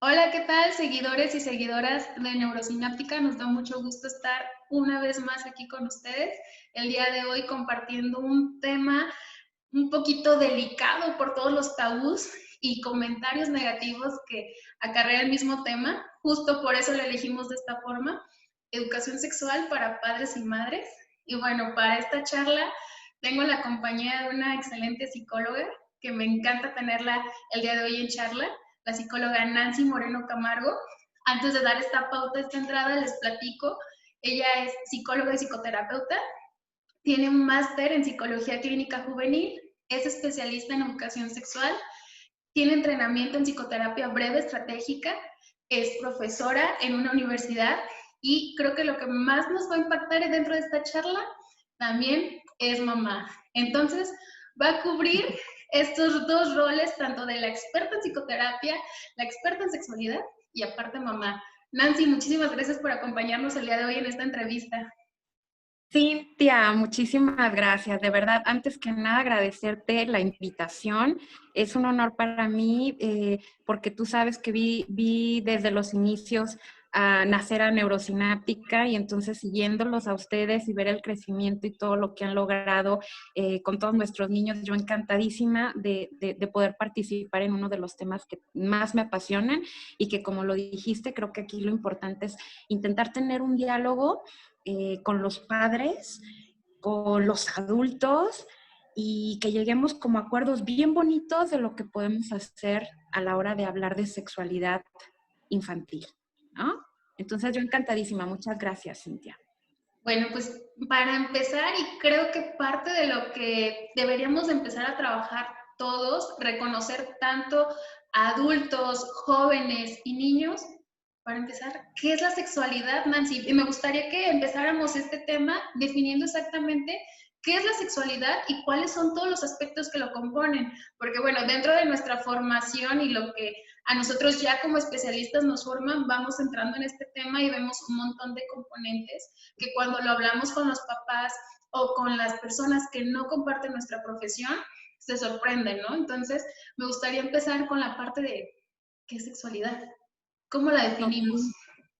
Hola, ¿qué tal, seguidores y seguidoras de Neurosináptica? Nos da mucho gusto estar una vez más aquí con ustedes. El día de hoy compartiendo un tema un poquito delicado por todos los tabús y comentarios negativos que acarrea el mismo tema. Justo por eso lo elegimos de esta forma, educación sexual para padres y madres. Y bueno, para esta charla tengo la compañía de una excelente psicóloga que me encanta tenerla el día de hoy en charla, la psicóloga Nancy Moreno Camargo. Antes de dar esta pauta, esta entrada, les platico. Ella es psicóloga y psicoterapeuta, tiene un máster en psicología clínica juvenil, es especialista en educación sexual, tiene entrenamiento en psicoterapia breve estratégica, es profesora en una universidad y creo que lo que más nos va a impactar dentro de esta charla también es mamá. Entonces, va a cubrir estos dos roles, tanto de la experta en psicoterapia, la experta en sexualidad y aparte mamá. Nancy, muchísimas gracias por acompañarnos el día de hoy en esta entrevista. Cintia, muchísimas gracias. De verdad, antes que nada, agradecerte la invitación. Es un honor para mí porque tú sabes que vi desde los inicios a nacer a Neurosináptica y entonces siguiéndolos a ustedes y ver el crecimiento y todo lo que han logrado con todos nuestros niños, yo encantadísima de poder participar en uno de los temas que más me apasionan y que, como lo dijiste, creo que aquí lo importante es intentar tener un diálogo con los padres, con los adultos y que lleguemos como a acuerdos bien bonitos de lo que podemos hacer a la hora de hablar de sexualidad infantil, ¿no? Entonces yo encantadísima. Muchas gracias, Cintia. Bueno, pues para empezar, y creo que parte de lo que deberíamos empezar a trabajar todos, reconocer tanto adultos, jóvenes y niños, para empezar, ¿qué es la sexualidad, Nancy? Y me gustaría que empezáramos este tema definiendo exactamente qué es la sexualidad y cuáles son todos los aspectos que lo componen. Porque bueno, dentro de nuestra formación y lo que a nosotros ya como especialistas nos forman, vamos entrando en este tema y vemos un montón de componentes que cuando lo hablamos con los papás o con las personas que no comparten nuestra profesión, se sorprenden, ¿no? Entonces, me gustaría empezar con la parte de qué es sexualidad, cómo la definimos.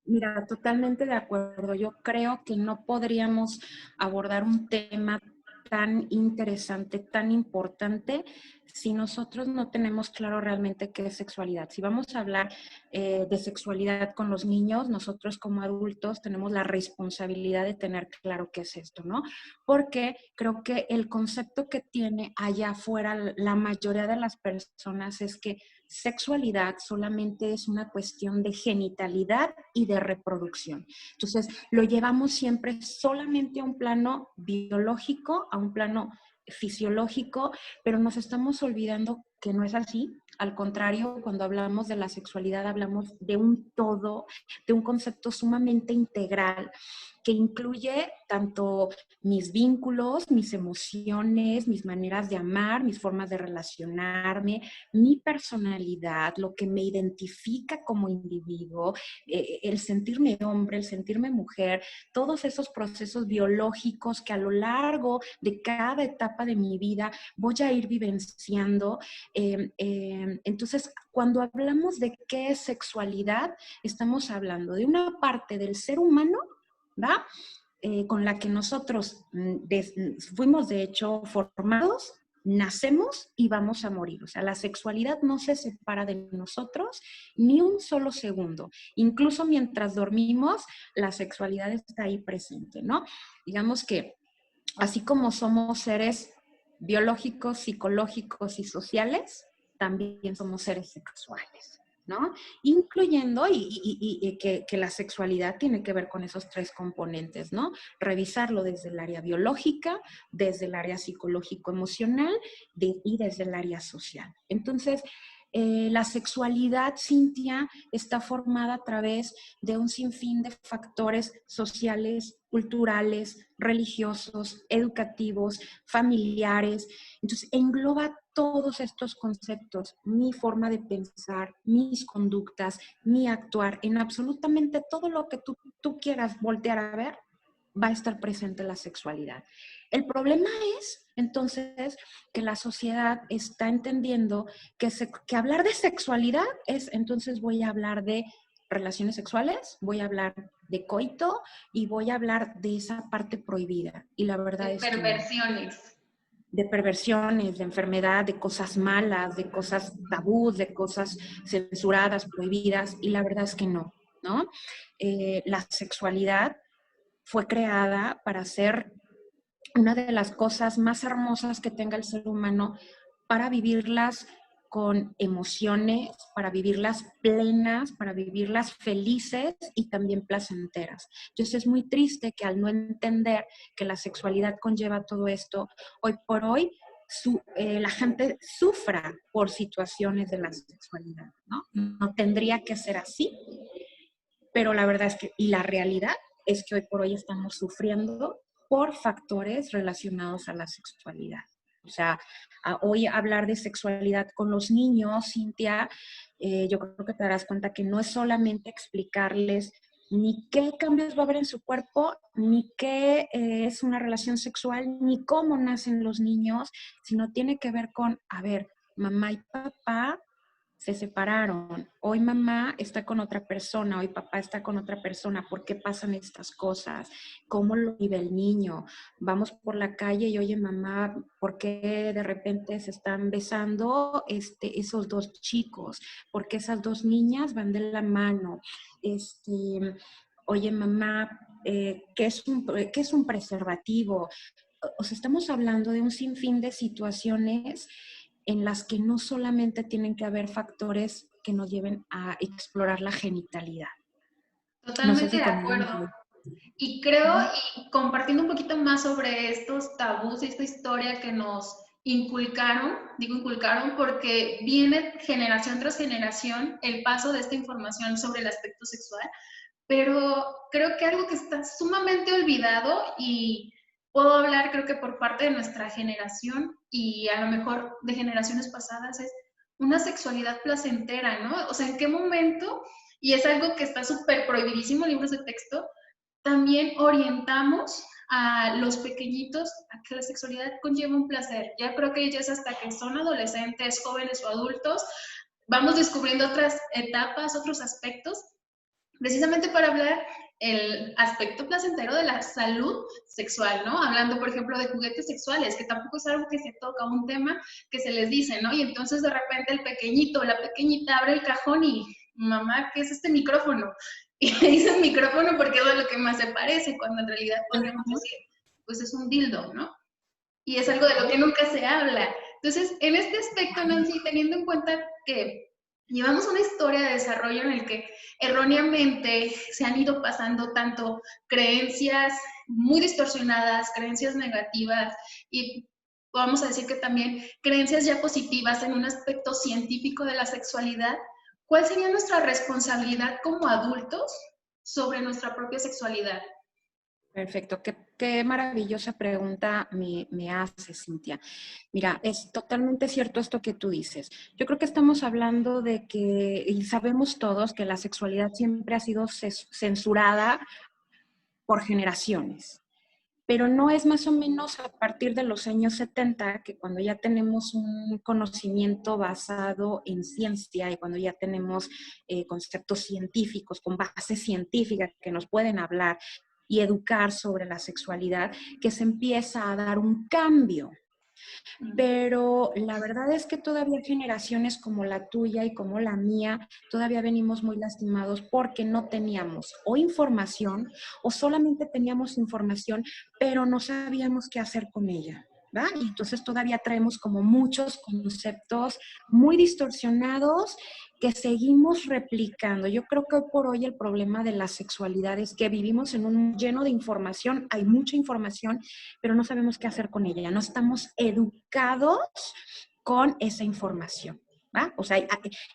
Mira, totalmente de acuerdo. Yo creo que no podríamos abordar un tema tan interesante, tan importante, si nosotros no tenemos claro realmente qué es sexualidad. Si vamos a hablar de sexualidad con los niños, nosotros como adultos tenemos la responsabilidad de tener claro qué es esto, ¿no? Porque creo que el concepto que tiene allá afuera la mayoría de las personas es que sexualidad solamente es una cuestión de genitalidad y de reproducción. Entonces, lo llevamos siempre solamente a un plano biológico, a un plano fisiológico, pero nos estamos olvidando que no es así. Al contrario, cuando hablamos de la sexualidad, hablamos de un todo, de un concepto sumamente integral que incluye tanto mis vínculos, mis emociones, mis maneras de amar, mis formas de relacionarme, mi personalidad, lo que me identifica como individuo, el sentirme hombre, el sentirme mujer, todos esos procesos biológicos que a lo largo de cada etapa de mi vida voy a ir vivenciando. Entonces, cuando hablamos de qué es sexualidad, estamos hablando de una parte del ser humano, ¿va? Con la que nosotros fuimos de hecho formados, nacemos y vamos a morir. O sea, la sexualidad no se separa de nosotros ni un solo segundo. Incluso mientras dormimos, la sexualidad está ahí presente, ¿no? Digamos que así como somos seres biológicos, psicológicos y sociales, también somos seres sexuales, ¿no? Incluyendo que la sexualidad tiene que ver con esos tres componentes, ¿no? Revisarlo desde el área biológica, desde el área psicológico-emocional y desde el área social. Entonces, la sexualidad, Cintia, está formada a través de un sinfín de factores sociales, culturales, religiosos, educativos, familiares. Entonces, engloba todos estos conceptos, mi forma de pensar, mis conductas, mi actuar, en absolutamente todo lo que tú quieras voltear a ver, va a estar presente la sexualidad. El problema es, entonces, que la sociedad está entendiendo que hablar de sexualidad es, entonces voy a hablar de relaciones sexuales, voy a hablar de coito y voy a hablar de esa parte prohibida. Y la verdad De es que no. perversiones. De perversiones, de enfermedad, de cosas malas, de cosas tabús, de cosas censuradas, prohibidas, y la verdad es que no, ¿no? La sexualidad fue creada para ser una de las cosas más hermosas que tenga el ser humano, para vivirlas con emociones, para vivirlas plenas, para vivirlas felices y también placenteras. Entonces es muy triste que al no entender que la sexualidad conlleva todo esto, hoy por hoy la gente sufra por situaciones de la sexualidad, ¿no? No tendría que ser así, pero la verdad es que, y la realidad es que hoy por hoy estamos sufriendo por factores relacionados a la sexualidad. O sea, hoy hablar de sexualidad con los niños, Cintia, yo creo que te darás cuenta que no es solamente explicarles ni qué cambios va a haber en su cuerpo, ni qué es una relación sexual, ni cómo nacen los niños, sino tiene que ver con, a ver, mamá y papá se separaron, hoy mamá está con otra persona, hoy papá está con otra persona, ¿por qué pasan estas cosas? ¿Cómo lo vive el niño? Vamos por la calle y oye mamá, ¿por qué de repente se están besando esos dos chicos? ¿Por qué esas dos niñas van de la mano? Oye mamá, qué es un preservativo? O sea, estamos hablando de un sinfín de situaciones en las que no solamente tienen que haber factores que nos lleven a explorar la genitalidad. No sé Totalmente si de conmigo. acuerdo. Y creo, y compartiendo un poquito más sobre estos tabús y esta historia que nos inculcaron, digo inculcaron porque viene generación tras generación el paso de esta información sobre el aspecto sexual, pero creo que algo que está sumamente olvidado y puedo hablar creo que por parte de nuestra generación y a lo mejor de generaciones pasadas es una sexualidad placentera, ¿no? O sea, ¿en qué momento? Y es algo que está súper prohibidísimo en libros de texto, también orientamos a los pequeñitos a que la sexualidad conlleva un placer. Ya creo que ellos hasta que son adolescentes, jóvenes o adultos, vamos descubriendo otras etapas, otros aspectos, precisamente para hablar el aspecto placentero de la salud sexual, ¿no? Hablando, por ejemplo, de juguetes sexuales, que tampoco es algo que se toca, un tema que se les dice, ¿no? Y entonces de repente el pequeñito o la pequeñita abre el cajón y, mamá, ¿qué es este micrófono? Y le dicen micrófono porque es lo que más se parece, cuando en realidad podríamos decir, pues es un dildo, ¿no? Y es algo de lo que nunca se habla. Entonces, en este aspecto, Nancy, teniendo en cuenta que llevamos una historia de desarrollo en el que erróneamente se han ido pasando tanto creencias muy distorsionadas, creencias negativas y vamos a decir que también creencias ya positivas en un aspecto científico de la sexualidad, ¿cuál sería nuestra responsabilidad como adultos sobre nuestra propia sexualidad? Perfecto, qué maravillosa pregunta me hace, Cintia. Mira, es totalmente cierto esto que tú dices. Yo creo que estamos hablando de que, y sabemos todos que la sexualidad siempre ha sido censurada por generaciones. Pero no es más o menos a partir de los años 70 que cuando ya tenemos un conocimiento basado en ciencia y cuando ya tenemos conceptos científicos con base científica que nos pueden hablar y educar sobre la sexualidad, que se empieza a dar un cambio. Pero la verdad es que todavía generaciones como la tuya y como la mía, todavía venimos muy lastimados porque no teníamos o información o solamente teníamos información, pero no sabíamos qué hacer con ella. ¿Va? Y entonces todavía traemos como muchos conceptos muy distorsionados que seguimos replicando. Yo creo que hoy por hoy el problema de la sexualidad es que vivimos en un mundo lleno de información, hay mucha información, pero no sabemos qué hacer con ella, no estamos educados con esa información. ¿Va? O sea,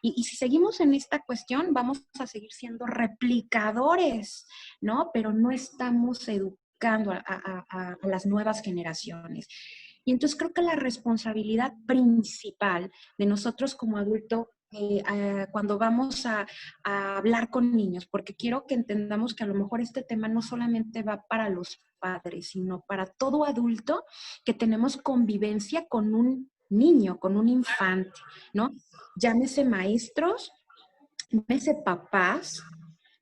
y si seguimos en esta cuestión, vamos a seguir siendo replicadores, ¿no? Pero no estamos educando a las nuevas generaciones. Y entonces creo que la responsabilidad principal de nosotros como adultos cuando vamos a hablar con niños, porque quiero que entendamos que a lo mejor este tema no solamente va para los padres, sino para todo adulto que tenemos convivencia con un niño, con un infante, ¿no? Llámese maestros, llámese papás,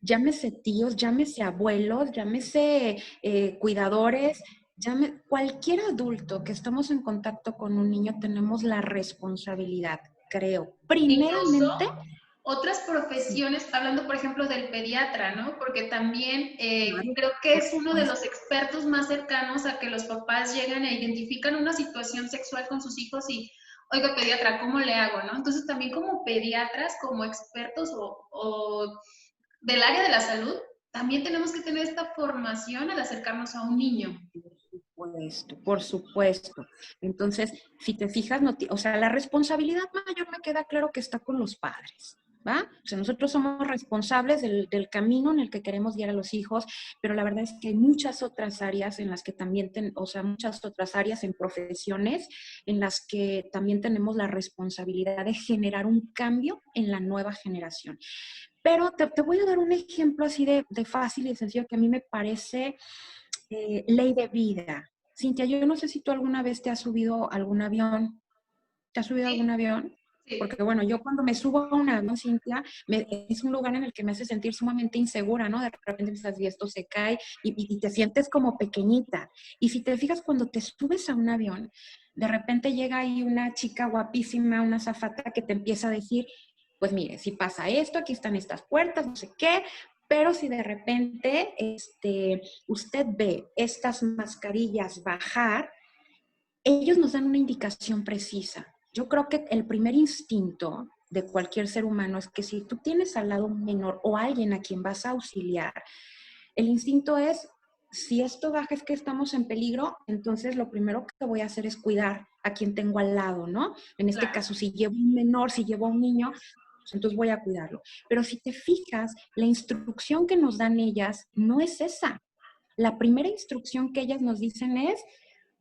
llámese tíos, llámese abuelos, llámese cuidadores, cualquier adulto que estemos en contacto con un niño tenemos la responsabilidad, creo, Incluso primeramente, otras sí, profesiones, hablando por ejemplo del pediatra, ¿no? Porque también claro, creo que por es uno de supuesto. los expertos más cercanos a que los papás llegan e identifican una situación sexual con sus hijos y, oiga, pediatra, ¿cómo le hago, no? Entonces también como pediatras, como expertos o del área de la salud, también tenemos que tener esta formación al acercarnos a un niño. Por supuesto, por supuesto. Entonces, si te fijas, o sea, la responsabilidad mayor me queda claro que está con los padres, ¿va? O sea, nosotros somos responsables del camino en el que queremos guiar a los hijos, pero la verdad es que hay muchas otras áreas en las que también, o sea, muchas otras áreas en profesiones en las que también tenemos la responsabilidad de generar un cambio en la nueva generación. Pero te voy a dar un ejemplo así de fácil y sencillo que a mí me parece ley de vida. Cintia, yo no sé si tú alguna vez te has subido a algún avión. ¿Te has subido a algún Sí, avión? sí. Porque bueno, yo cuando me subo a un avión, Cintia, es un lugar en el que me hace sentir sumamente insegura, ¿no? De repente piensas, y esto se cae y te sientes como pequeñita. Y si te fijas, cuando te subes a un avión, de repente llega ahí una chica guapísima, una azafata que te empieza a decir, pues mire, si pasa esto, aquí están estas puertas, no sé qué, pero si de repente usted ve estas mascarillas bajar, ellos nos dan una indicación precisa. Yo creo que el primer instinto de cualquier ser humano es que si tú tienes al lado un menor o alguien a quien vas a auxiliar, el instinto es, si esto baja es que estamos en peligro, entonces lo primero que voy a hacer es cuidar a quien tengo al lado, ¿no? En este Claro. caso, si llevo un menor, si llevo a un niño, pues entonces voy a cuidarlo. Pero si te fijas, la instrucción que nos dan ellas no es esa. La primera instrucción que ellas nos dicen es,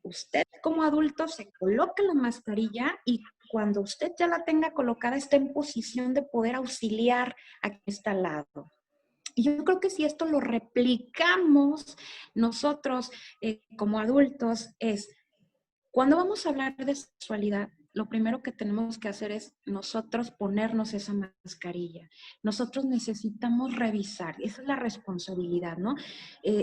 usted como adulto se coloca la mascarilla y cuando usted ya la tenga colocada está en posición de poder auxiliar a quien está al lado. Y yo creo que si esto lo replicamos nosotros como adultos es cuando vamos a hablar de sexualidad, lo primero que tenemos que hacer es nosotros ponernos esa mascarilla. Nosotros necesitamos revisar, esa es la responsabilidad, ¿no?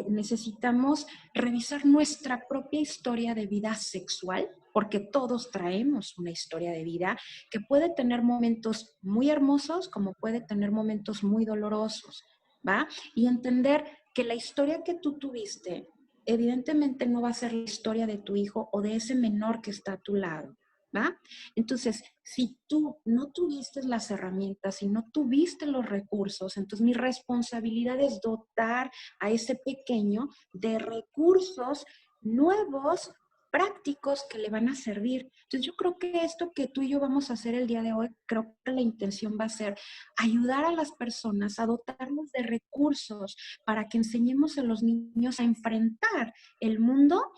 Necesitamos revisar nuestra propia historia de vida sexual, porque todos traemos una historia de vida que puede tener momentos muy hermosos como puede tener momentos muy dolorosos, ¿va? Y entender que la historia que tú tuviste evidentemente no va a ser la historia de tu hijo o de ese menor que está a tu lado, ¿va? Entonces, si tú no tuviste las herramientas, si no tuviste los recursos, entonces mi responsabilidad es dotar a ese pequeño de recursos nuevos, prácticos que le van a servir. Entonces, yo creo que esto que tú y yo vamos a hacer el día de hoy, creo que la intención va a ser ayudar a las personas a dotarlos de recursos para que enseñemos a los niños a enfrentar el mundo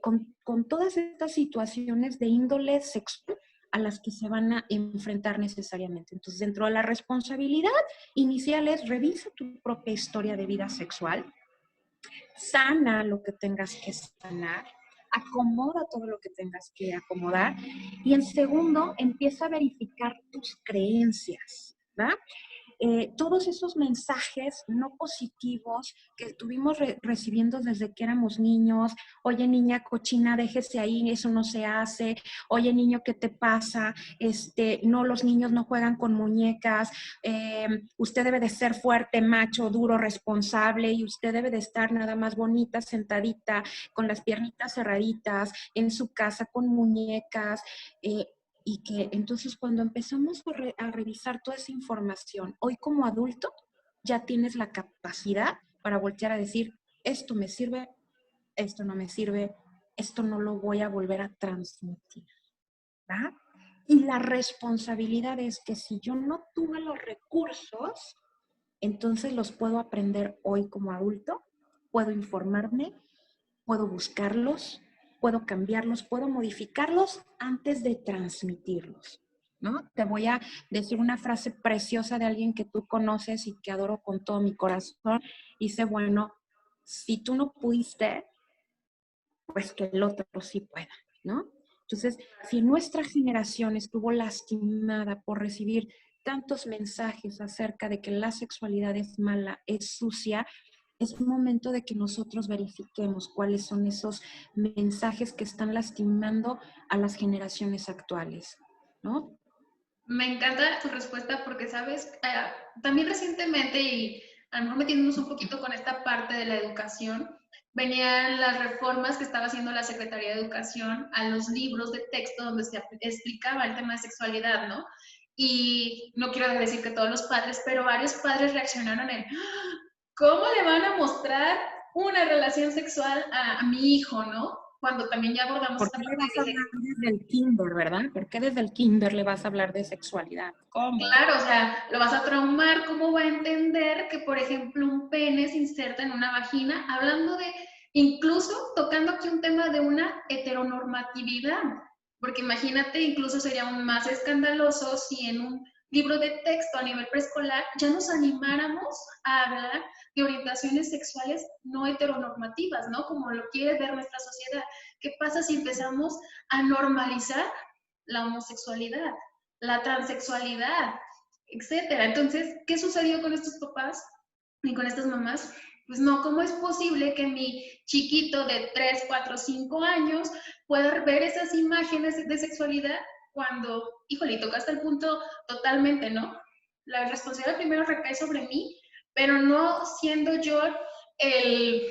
con todas estas situaciones de índole sexual a las que se van a enfrentar necesariamente. Entonces, dentro de la responsabilidad inicial es revisa tu propia historia de vida sexual, sana lo que tengas que sanar, acomoda todo lo que tengas que acomodar y en segundo, empieza a verificar tus creencias, ¿va? Todos esos mensajes no positivos que estuvimos recibiendo desde que éramos niños, oye niña cochina, déjese ahí, eso no se hace, oye niño, ¿qué te pasa? No, los niños no juegan con muñecas, usted debe de ser fuerte, macho, duro, responsable y usted debe de estar nada más bonita, sentadita, con las piernitas cerraditas, en su casa con muñecas, y que entonces cuando empezamos a revisar toda esa información, hoy como adulto ya tienes la capacidad para voltear a decir, esto me sirve, esto no me sirve, esto no lo voy a volver a transmitir, ¿verdad? Y la responsabilidad es que si yo no tuve los recursos, entonces los puedo aprender hoy como adulto, puedo informarme, puedo buscarlos, puedo cambiarlos, puedo modificarlos antes de transmitirlos. ¿no? Te voy a decir una frase preciosa de alguien que tú conoces y que adoro con todo mi corazón. Dice, bueno, si tú no pudiste, pues que el otro sí pueda, ¿no? Entonces, si nuestra generación estuvo lastimada por recibir tantos mensajes acerca de que la sexualidad es mala, es sucia, es momento de que nosotros verifiquemos cuáles son esos mensajes que están lastimando a las generaciones actuales, ¿no? Me encanta tu respuesta porque, sabes, también recientemente, y a lo mejor metiéndonos un poquito con esta parte de la educación, venían las reformas que estaba haciendo la Secretaría de Educación a los libros de texto donde se explicaba el tema de sexualidad, ¿no? Y no quiero decir que todos los padres, pero varios padres reaccionaron en, ¿cómo le van a mostrar una relación sexual a mi hijo, no? Cuando también ya abordamos ¿Por esta qué le parte vas a de que hablar desde el kinder, verdad? ¿Por qué desde el kinder le vas a hablar de sexualidad? ¿Cómo? claro, o sea, lo vas a traumar, ¿cómo va a entender que, por ejemplo, un pene se inserta en una vagina? Hablando de, incluso tocando aquí un tema de una heteronormatividad, porque imagínate, incluso sería aún más escandaloso si en un libro de texto a nivel preescolar ya nos animáramos a hablar de orientaciones sexuales no heteronormativas, ¿no? Como lo quiere ver nuestra sociedad. ¿Qué pasa si empezamos a normalizar la homosexualidad, la transexualidad, etcétera? Entonces, ¿qué sucedió con estos papás y con estas mamás? Pues no, ¿cómo es posible que mi chiquito de 3, 4, 5 años pueda ver esas imágenes de sexualidad cuando, híjole, toca hasta el punto totalmente, ¿no? La responsabilidad primero recae sobre mí, pero no siendo yo el,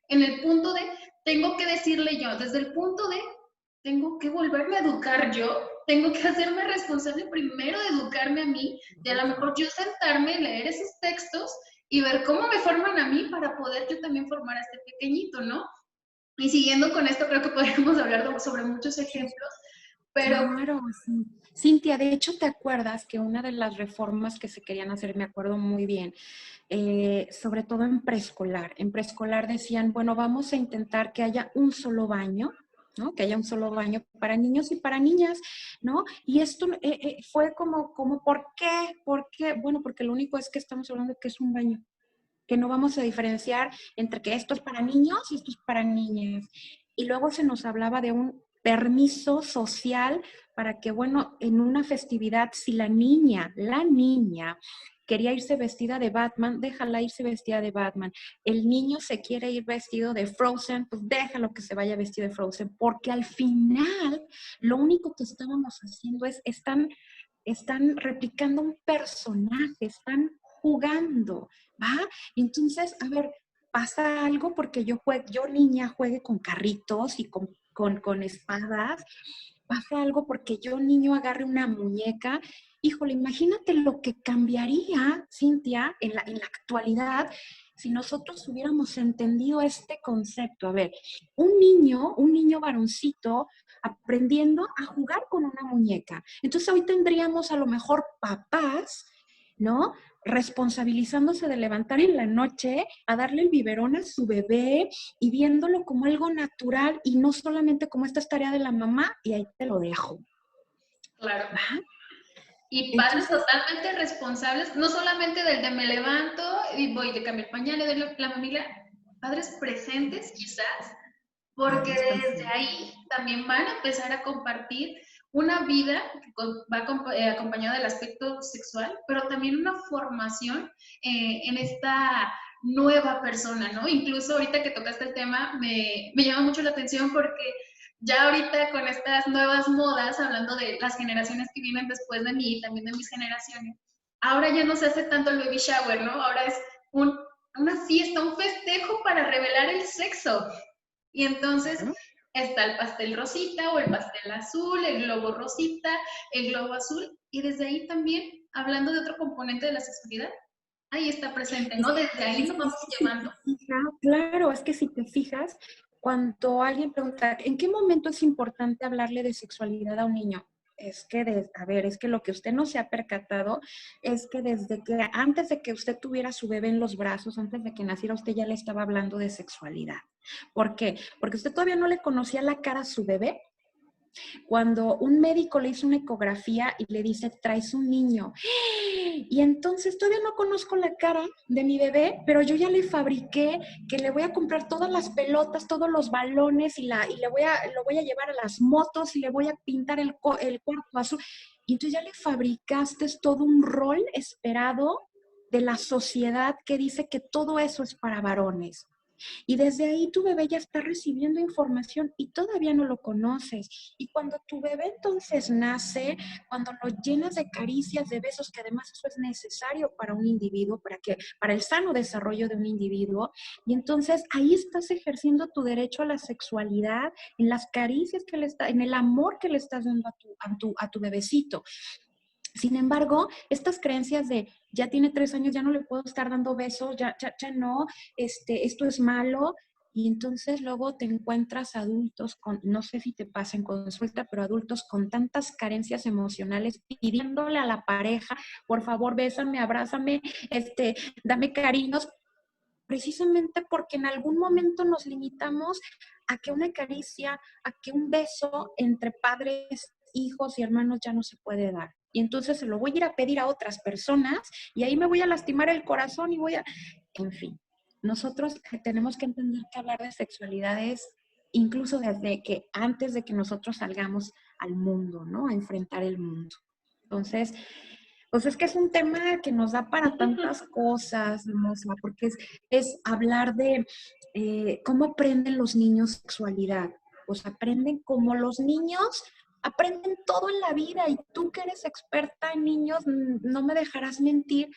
en el punto de, tengo que decirle yo, desde el punto de, tengo que volverme a educar yo, tengo que hacerme responsable primero de educarme a mí, de a lo mejor yo sentarme, leer esos textos y ver cómo me forman a mí para poder yo también formar a este pequeñito, ¿no? Y siguiendo con esto, creo que podríamos hablar sobre muchos ejemplos, pero Claro, sí. Cintia, de hecho, ¿te acuerdas que una de las reformas que se querían hacer, me acuerdo muy bien, sobre todo en preescolar decían, bueno, vamos a intentar que haya un solo baño, ¿no? Que haya un solo baño para niños y para niñas, ¿no? Y esto fue como, ¿por qué? ¿Por qué? Bueno, porque lo único es que estamos hablando de que es un baño, que no vamos a diferenciar entre que esto es para niños y esto es para niñas. Y luego se nos hablaba de un permiso social para que, bueno, en una festividad, si la niña quería irse vestida de Batman, déjala irse vestida de Batman. El niño se quiere ir vestido de Frozen, pues déjalo que se vaya vestido de Frozen, porque al final lo único que estábamos haciendo es, están replicando un personaje, están jugando, ¿va? Entonces, a ver, pasa algo porque yo niña juegue con carritos y con espadas, pasa algo porque yo niño agarre una muñeca. Híjole, imagínate lo que cambiaría, Cintia, en la actualidad, si nosotros hubiéramos entendido este concepto. A ver, un niño varoncito aprendiendo a jugar con una muñeca. Entonces hoy tendríamos a lo mejor papás, ¿no? Responsabilizándose de levantar en la noche a darle el biberón a su bebé y viéndolo como algo natural y no solamente como esta es tarea de la mamá y ahí te lo dejo. claro. ¿Va? Y padres Entonces, totalmente responsables, no solamente del de me levanto y voy de cambiar pañales de la familia, padres presentes quizás, porque padres desde presentes. ahí también van a empezar a compartir una vida que va acompañada del aspecto sexual, pero también una formación en esta nueva persona, ¿no? Incluso ahorita que tocaste el tema, me llama mucho la atención porque ya ahorita con estas nuevas modas, hablando de las generaciones que vienen después de mí y también de mis generaciones, ahora ya no se hace tanto el baby shower, ¿no? Ahora es una fiesta, un festejo para revelar el sexo. Y entonces Claro. está el pastel rosita o el pastel azul, el globo rosita, el globo azul, y desde ahí también, hablando de otro componente de la sexualidad, ahí está presente, Es, ¿no? Desde ahí es nos que vamos si te llevando. fijas, claro, es que si te fijas, cuando alguien pregunta, ¿en qué momento es importante hablarle de sexualidad a un niño? Es que, a ver, es que lo que usted no se ha percatado es que desde que antes de que usted tuviera su bebé en los brazos, antes de que naciera, usted ya le estaba hablando de sexualidad. ¿Por qué? Porque usted todavía no le conocía la cara a su bebé Cuando un médico le hizo una ecografía y le dice, traes un niño. Y entonces todavía no conozco la cara de mi bebé, pero yo ya le fabriqué que le voy a comprar todas las pelotas, todos los balones y lo voy a llevar a las motos y le voy a pintar el cuarto azul. Y entonces ya le fabricaste todo un rol esperado de la sociedad que dice que todo eso es para varones. Y desde ahí tu bebé ya está recibiendo información y todavía no lo conoces. Y cuando tu bebé entonces nace, cuando lo llenas de caricias, de besos, que además eso es necesario para un individuo, para el sano desarrollo de un individuo, y entonces ahí estás ejerciendo tu derecho a la sexualidad, en las caricias en el amor que le estás dando a tu bebecito. Sin embargo, estas creencias de ya tiene 3 años, ya no le puedo estar dando besos, ya no, esto es malo. Y entonces luego te encuentras adultos con, no sé si te pasa en consulta, pero adultos con tantas carencias emocionales pidiéndole a la pareja, por favor, bésame, abrázame, dame cariños, precisamente porque en algún momento nos limitamos a que una caricia, a que un beso entre padres, hijos y hermanos ya no se puede dar. Y entonces se lo voy a ir a pedir a otras personas y ahí me voy a lastimar el corazón y en fin, nosotros tenemos que entender que hablar de sexualidad es incluso desde que antes de que nosotros salgamos al mundo, ¿no? A enfrentar el mundo. Entonces, pues es que es un tema que nos da para tantas cosas, hermosa, porque es hablar de cómo aprenden los niños sexualidad. Pues aprenden como los niños aprenden todo en la vida, y tú que eres experta en niños, no me dejarás mentir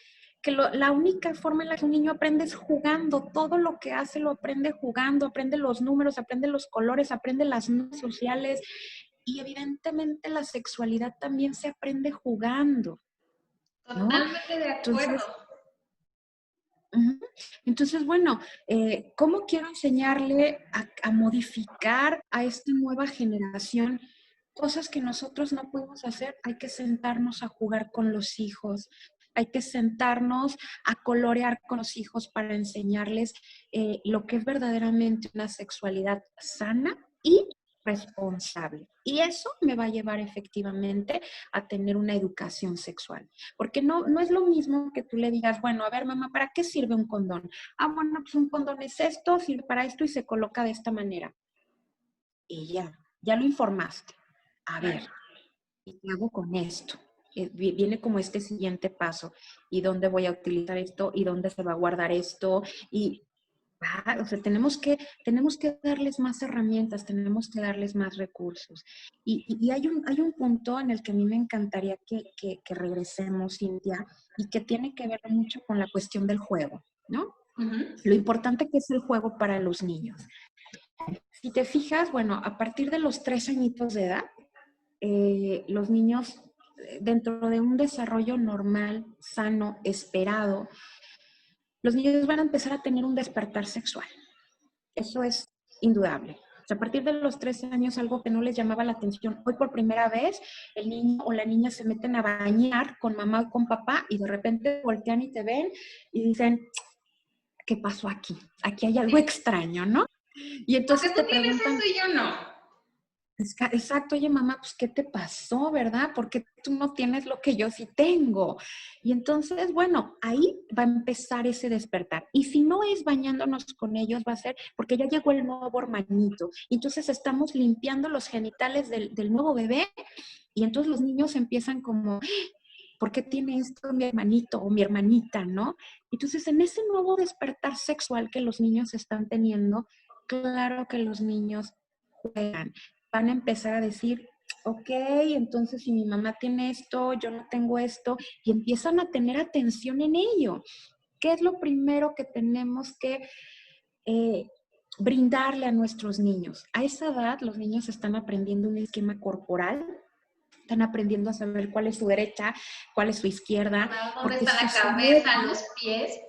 que la única forma en la que un niño aprende es jugando. Todo lo que hace lo aprende jugando, aprende los números, aprende los colores, aprende las normas sociales, y evidentemente la sexualidad también se aprende jugando, ¿no? Totalmente de acuerdo. Entonces, entonces, bueno, ¿cómo quiero enseñarle a modificar a esta nueva generación cosas que nosotros no podemos hacer? Hay que sentarnos a jugar con los hijos, hay que sentarnos a colorear con los hijos para enseñarles lo que es verdaderamente una sexualidad sana y responsable. Y eso me va a llevar efectivamente a tener una educación sexual. Porque no es lo mismo que tú le digas, bueno, a ver, mamá, ¿para qué sirve un condón? Ah, bueno, pues un condón es esto, sirve para esto y se coloca de esta manera. Y ya lo informaste. A ver, ¿y qué hago con esto? Viene como este siguiente paso. ¿Y dónde voy a utilizar esto? ¿Y dónde se va a guardar esto? Y o sea, tenemos que darles más herramientas, tenemos que darles más recursos. Y hay un punto en el que a mí me encantaría que regresemos, Cintia, y que tiene que ver mucho con la cuestión del juego, ¿no? Lo importante que es el juego para los niños. Si te fijas, bueno, a partir de los 3 añitos de edad, los niños, dentro de un desarrollo normal, sano, esperado, los niños van a empezar a tener un despertar sexual. Eso es indudable. O sea, a partir de los 13 años, algo que no les llamaba la atención. Hoy por primera vez, el niño o la niña se meten a bañar con mamá o con papá y de repente voltean y te ven y dicen, ¿qué pasó aquí? Aquí hay algo extraño, ¿no? Y Porque entonces tú te tienes preguntan, eso y yo no. exacto, oye mamá, pues ¿qué te pasó, verdad? Porque tú no tienes lo que yo sí tengo. Y entonces, bueno, ahí va a empezar ese despertar. Y si no es bañándonos con ellos, va a ser porque ya llegó el nuevo hermanito. Y entonces estamos limpiando los genitales del nuevo bebé, y entonces los niños empiezan como, ¿por qué tiene esto mi hermanito o mi hermanita, no? Entonces, en ese nuevo despertar sexual que los niños están teniendo, claro que los niños juegan, van a empezar a decir, ok, entonces si mi mamá tiene esto, yo no tengo esto, y empiezan a tener atención en ello. ¿Qué es lo primero que tenemos que eh, brindarle a nuestros niños? A esa edad los niños están aprendiendo un esquema corporal, están aprendiendo a saber cuál es su derecha, cuál es su izquierda, ¿Dónde porque está su la cabeza, cerebro, los pies?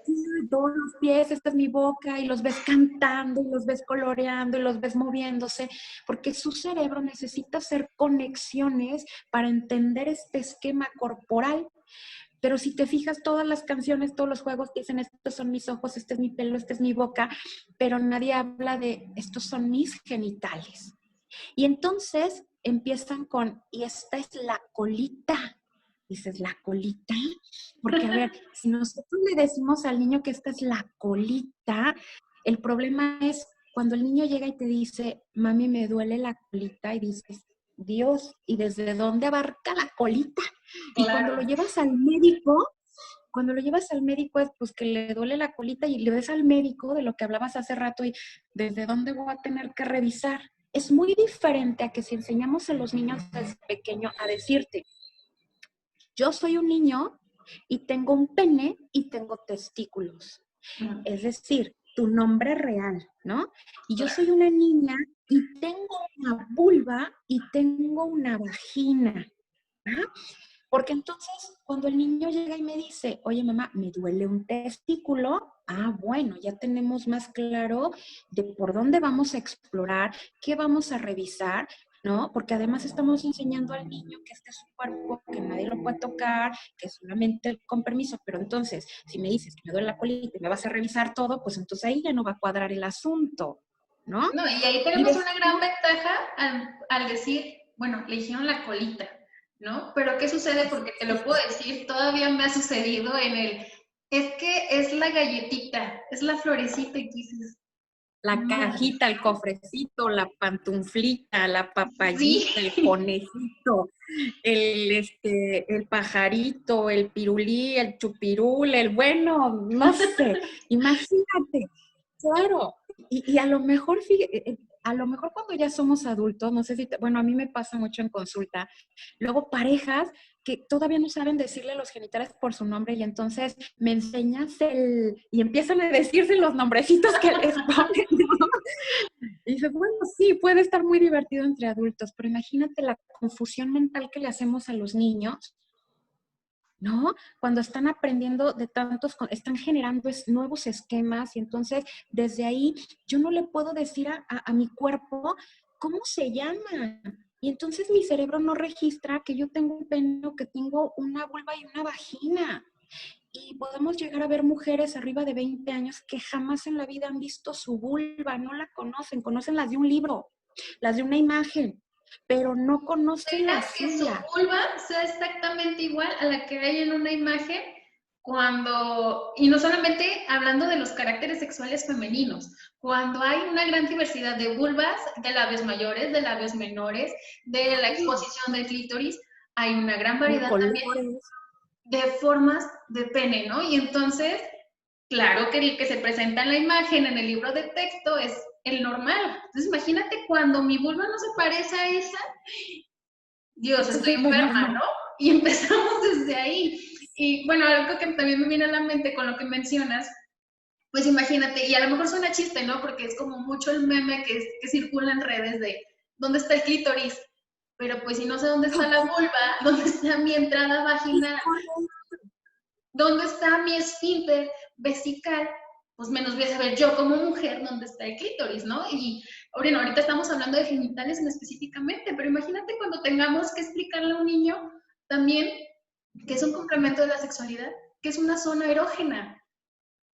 todos los pies, esta es mi boca, y los ves cantando, y los ves coloreando, y los ves moviéndose, porque su cerebro necesita hacer conexiones para entender este esquema corporal. Pero si te fijas, todas las canciones, todos los juegos dicen, estos son mis ojos, este es mi pelo, esta es mi boca, pero nadie habla de, estos son mis genitales. Y entonces empiezan con, y esta es la colita. Dices, ¿la colita? Porque, a ver, si nosotros le decimos al niño que esta es la colita, el problema es cuando el niño llega y te dice, mami, me duele la colita, y dices, Dios, ¿y desde dónde abarca la colita? Y cuando lo Claro. llevas al médico, es pues que le duele la colita y le ves al médico de lo que hablabas hace rato y desde dónde voy a tener que revisar. Es muy diferente a que si enseñamos a los niños desde pequeño a decirte, yo soy un niño y tengo un pene y tengo testículos. Es decir, tu nombre real, ¿no? Y yo soy una niña y tengo una vulva y tengo una vagina. ¿Ah? Porque entonces, cuando el niño llega y me dice, oye mamá, me duele un testículo, bueno, ya tenemos más claro de por dónde vamos a explorar, qué vamos a revisar, ¿no? Porque además estamos enseñando al niño que este es su cuerpo, que nadie lo puede tocar, que solamente con permiso. Pero entonces, si me dices que me duele la colita y me vas a revisar todo, pues entonces ahí ya no va a cuadrar el asunto, ¿no? No, y ahí Y tenemos una después, gran ventaja al decir, bueno, le dijeron la colita, ¿no? Pero ¿qué sucede? Porque te lo puedo decir, todavía me ha sucedido es que es la galletita, es la florecita y tú dices, la no, cajita, el cofrecito, la pantuflita, la sí, papayita, el conejito, el pajarito, el pirulí, el chupirul, bueno, no sé, imagínate, claro, y a lo mejor, a lo mejor cuando ya somos adultos, no sé si, bueno, a mí me pasa mucho en consulta, luego parejas que todavía no saben decirle los genitales por su nombre y entonces me enseñas y empiezan a decirse los nombrecitos que les ponen, ¿no? Y dices, bueno, sí, puede estar muy divertido entre adultos, pero imagínate la confusión mental que le hacemos a los niños, ¿no? Cuando están aprendiendo de tantos, están generando nuevos esquemas y entonces desde ahí yo no le puedo decir a mi cuerpo cómo se llama. Y entonces mi cerebro no registra que yo tengo un pene, que tengo una vulva y una vagina. Y podemos llegar a ver mujeres arriba de 20 años que jamás en la vida han visto su vulva, no la conocen las de un libro, las de una imagen, pero no conocen la que su suya. vulva sea exactamente igual a la que hay en una imagen cuando, y no solamente hablando de los caracteres sexuales femeninos, cuando hay una gran diversidad de vulvas, de labios mayores, de labios menores, de la exposición del clítoris, hay una gran De variedad también colores. de formas de pene, ¿no? Y entonces, claro que el que se presenta en la imagen, en el libro de texto, es el normal. Entonces, imagínate cuando mi vulva no se parece a esa, Dios, Este es estoy el enferma, problema. ¿no? Y empezamos desde ahí. Y bueno, algo que también me viene a la mente con lo que mencionas, pues imagínate, y a lo mejor suena chiste, ¿no? Porque es como mucho el meme que circula en redes de ¿dónde está el clítoris? Pero pues si no sé dónde está la vulva, dónde está mi entrada vaginal, dónde está mi esfínter vesical, pues menos voy a saber yo como mujer dónde está el clítoris, ¿no? Y bueno, ahorita estamos hablando de genitales específicamente, pero imagínate cuando tengamos que explicarle a un niño también que es un complemento de la sexualidad, que es una zona erógena,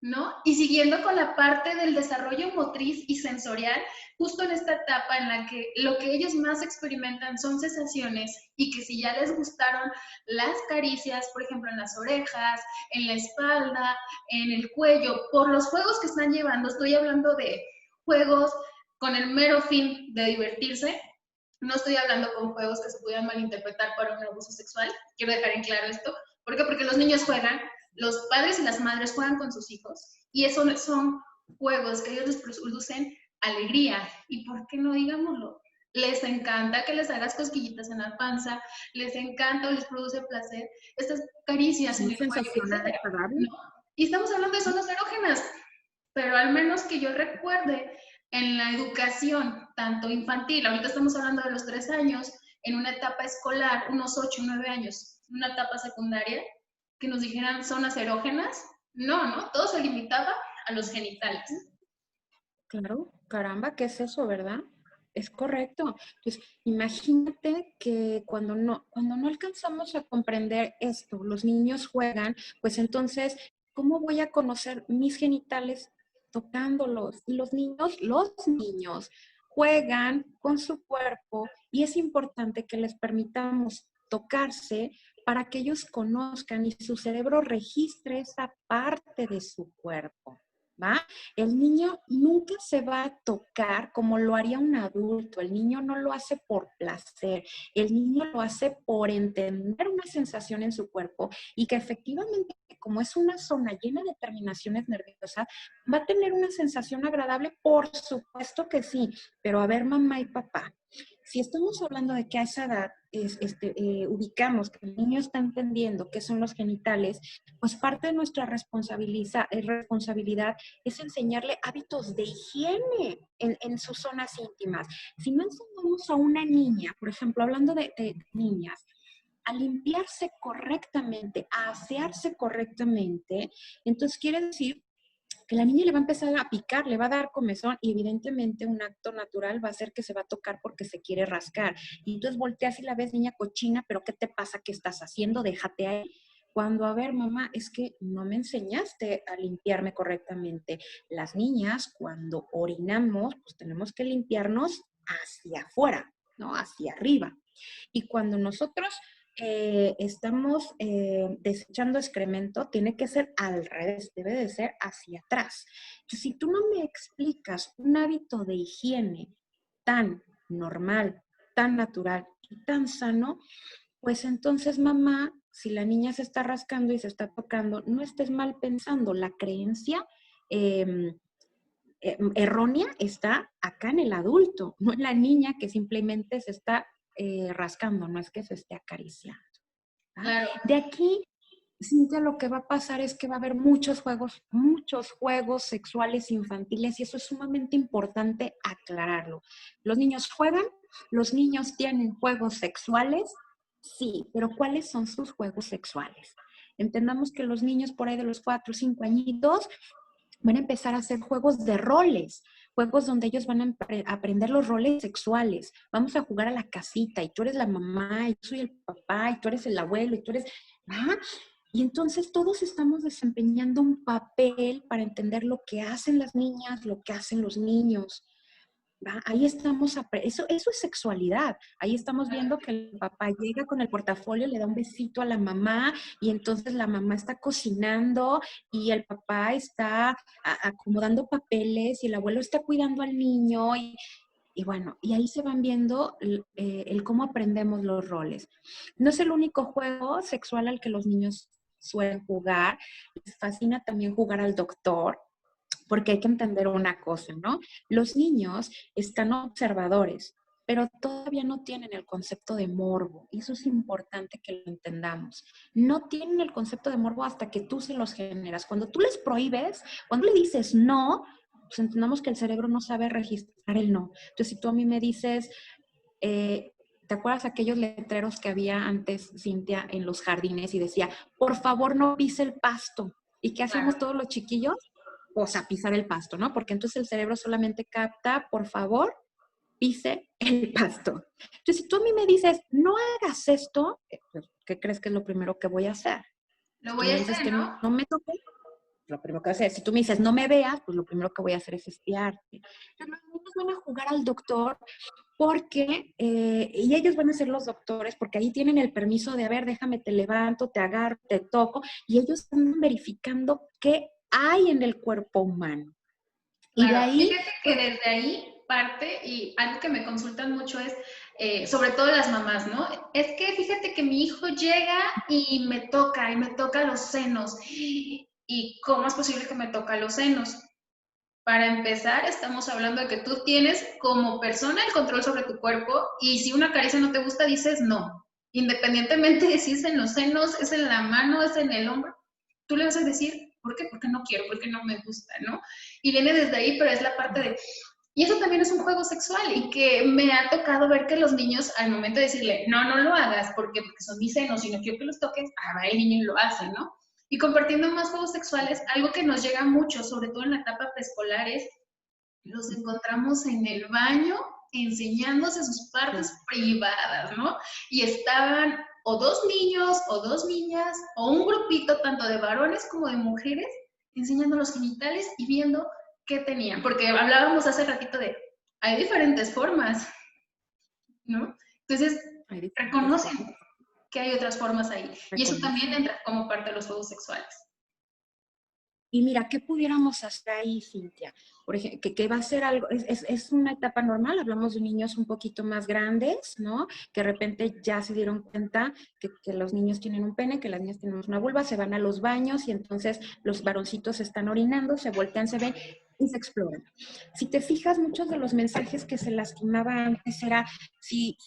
¿no? Y siguiendo con la parte del desarrollo motriz y sensorial, justo en esta etapa en la que lo que ellos más experimentan son sensaciones y que si ya les gustaron las caricias, por ejemplo, en las orejas, en la espalda, en el cuello, por los juegos que están llevando, estoy hablando de juegos con el mero fin de divertirse, no estoy hablando con juegos que se pudieran malinterpretar para un abuso sexual, quiero dejar en claro esto. ¿Por qué? Porque los niños juegan, los padres y las madres juegan con sus hijos y eso son juegos que ellos les producen alegría. ¿Y por qué no digámoslo? Les encanta que les hagas cosquillitas en la panza, les encanta o les produce placer estas caricias en Son el cuello, sensacionales, etcétera, agradables. ¿no? Y estamos hablando de zonas erógenas, pero al menos que yo recuerde en la educación, tanto infantil, ahorita estamos hablando de los 3 años, en una etapa escolar, unos 8 o 9 años, una etapa secundaria, que nos dijeran zonas erógenas, no, ¿no? Todo se limitaba a los genitales. Claro, caramba, ¿qué es eso, verdad? Es correcto. Entonces, imagínate que cuando no alcanzamos a comprender esto, los niños juegan, pues entonces, ¿cómo voy a conocer mis genitales tocándolos? Y los niños juegan con su cuerpo y es importante que les permitamos tocarse para que ellos conozcan y su cerebro registre esa parte de su cuerpo, ¿va? El niño nunca se va a tocar como lo haría un adulto. El niño no lo hace por placer. El niño lo hace por entender una sensación en su cuerpo y que efectivamente, como es una zona llena de terminaciones nerviosas, va a tener una sensación agradable, por supuesto que sí. Pero a ver, mamá y papá, si estamos hablando de que a esa edad ubicamos que el niño está entendiendo qué son los genitales, pues parte de nuestra responsabilidad es enseñarle hábitos de higiene en sus zonas íntimas. Si no enseñamos a una niña, por ejemplo, hablando de niñas, a limpiarse correctamente, a asearse correctamente, entonces quiere decir que la niña le va a empezar a picar, le va a dar comezón y evidentemente un acto natural va a ser que se va a tocar porque se quiere rascar. Y entonces volteas y la ves, niña cochina, pero ¿qué te pasa? ¿Qué estás haciendo? Déjate ahí. Cuando, a ver, mamá, es que no me enseñaste a limpiarme correctamente. Las niñas, cuando orinamos, pues tenemos que limpiarnos hacia afuera, ¿no? Hacia arriba. Y cuando nosotros estamos desechando excremento, tiene que ser al revés, debe de ser hacia atrás. Entonces, si tú no me explicas un hábito de higiene tan normal, tan natural y tan sano, pues entonces, mamá, si la niña se está rascando y se está tocando, no estés mal pensando. La creencia errónea está acá en el adulto, no en la niña que simplemente se está rascando, no es que se esté acariciando. ¿Va? Claro. De aquí, Cintia, lo que va a pasar es que va a haber muchos juegos sexuales infantiles y eso es sumamente importante aclararlo. ¿Los niños juegan? ¿Los niños tienen juegos sexuales? Sí, pero ¿cuáles son sus juegos sexuales? Entendamos que los niños por ahí de los 4 o 5 añitos van a empezar a hacer juegos de roles, juegos donde ellos van a aprender los roles sexuales. Vamos a jugar a la casita y tú eres la mamá y yo soy el papá y tú eres el abuelo y tú eres... ¿Ah? Y entonces todos estamos desempeñando un papel para entender lo que hacen las niñas, lo que hacen los niños. ¿Va? Ahí estamos, eso es sexualidad. Ahí estamos viendo que el papá llega con el portafolio, le da un besito a la mamá y entonces la mamá está cocinando y el papá está acomodando papeles y el abuelo está cuidando al niño y bueno, y ahí se van viendo el cómo aprendemos los roles. No es el único juego sexual al que los niños suelen jugar. Les fascina también jugar al doctor, porque hay que entender una cosa, ¿no? Los niños están observadores, pero todavía no tienen el concepto de morbo. Y eso es importante que lo entendamos. No tienen el concepto de morbo hasta que tú se los generas. Cuando tú les prohíbes, cuando le dices no, pues entendamos que el cerebro no sabe registrar el no. Entonces, si tú a mí me dices, ¿te acuerdas aquellos letreros que había antes, Cintia, en los jardines y decía, por favor no pise el pasto? ¿Y qué hacíamos todos los chiquillos? O sea, pisar el pasto, ¿no? Porque entonces el cerebro solamente capta, por favor, pise el pasto. Entonces, si tú a mí me dices, no hagas esto, pues, ¿qué crees que es lo primero que voy a hacer? Lo Si tú voy a me dices hacer, que ¿no? no me toques, lo primero que voy a hacer. Si tú me dices, no me veas, pues lo primero que voy a hacer es espiarte. Entonces, los niños van a jugar al doctor porque, y ellos van a ser los doctores, porque ahí tienen el permiso de, a ver, déjame, te levanto, te agarro, te toco, y ellos están verificando qué hay en el cuerpo humano. Y de Claro, ahí, fíjate que pues, desde ahí parte, y algo que me consultan mucho es, sobre todo las mamás, ¿no? Es que fíjate que mi hijo llega y me toca los senos. ¿Y cómo es posible que me toca los senos? Para empezar, estamos hablando de que tú tienes como persona el control sobre tu cuerpo y si una caricia no te gusta, dices no. Independientemente de si es en los senos, es en la mano, es en el hombro, tú le vas a decir, ¿por qué? Porque no quiero, porque no me gusta, ¿no? Y viene desde ahí, pero es la parte de... Y eso también es un juego sexual y que me ha tocado ver que los niños al momento de decirle, no, no lo hagas porque son mis senos y no quiero que los toques, va el niño y lo hace, ¿no? Y compartiendo más juegos sexuales, algo que nos llega mucho, sobre todo en la etapa preescolar, es los encontramos en el baño enseñándose sus partes privadas, ¿no? Y estaban o dos niños o dos niñas o un grupito tanto de varones como de mujeres enseñando los genitales y viendo qué tenían. Porque hablábamos hace ratito de hay diferentes formas, ¿no? Entonces, Hay diferentes reconocen formas. que hay otras formas ahí. Y eso también Reconocen. entra como parte de los juegos sexuales. Y mira, ¿qué pudiéramos hacer ahí, Cintia? Por ejemplo, que va a ser algo, es una etapa normal, hablamos de niños un poquito más grandes, ¿no? Que de repente ya se dieron cuenta que los niños tienen un pene, que las niñas tenemos una vulva, se van a los baños y entonces los varoncitos están orinando, se voltean, se ven y se exploran. Si te fijas, muchos de los mensajes que se lastimaba antes era si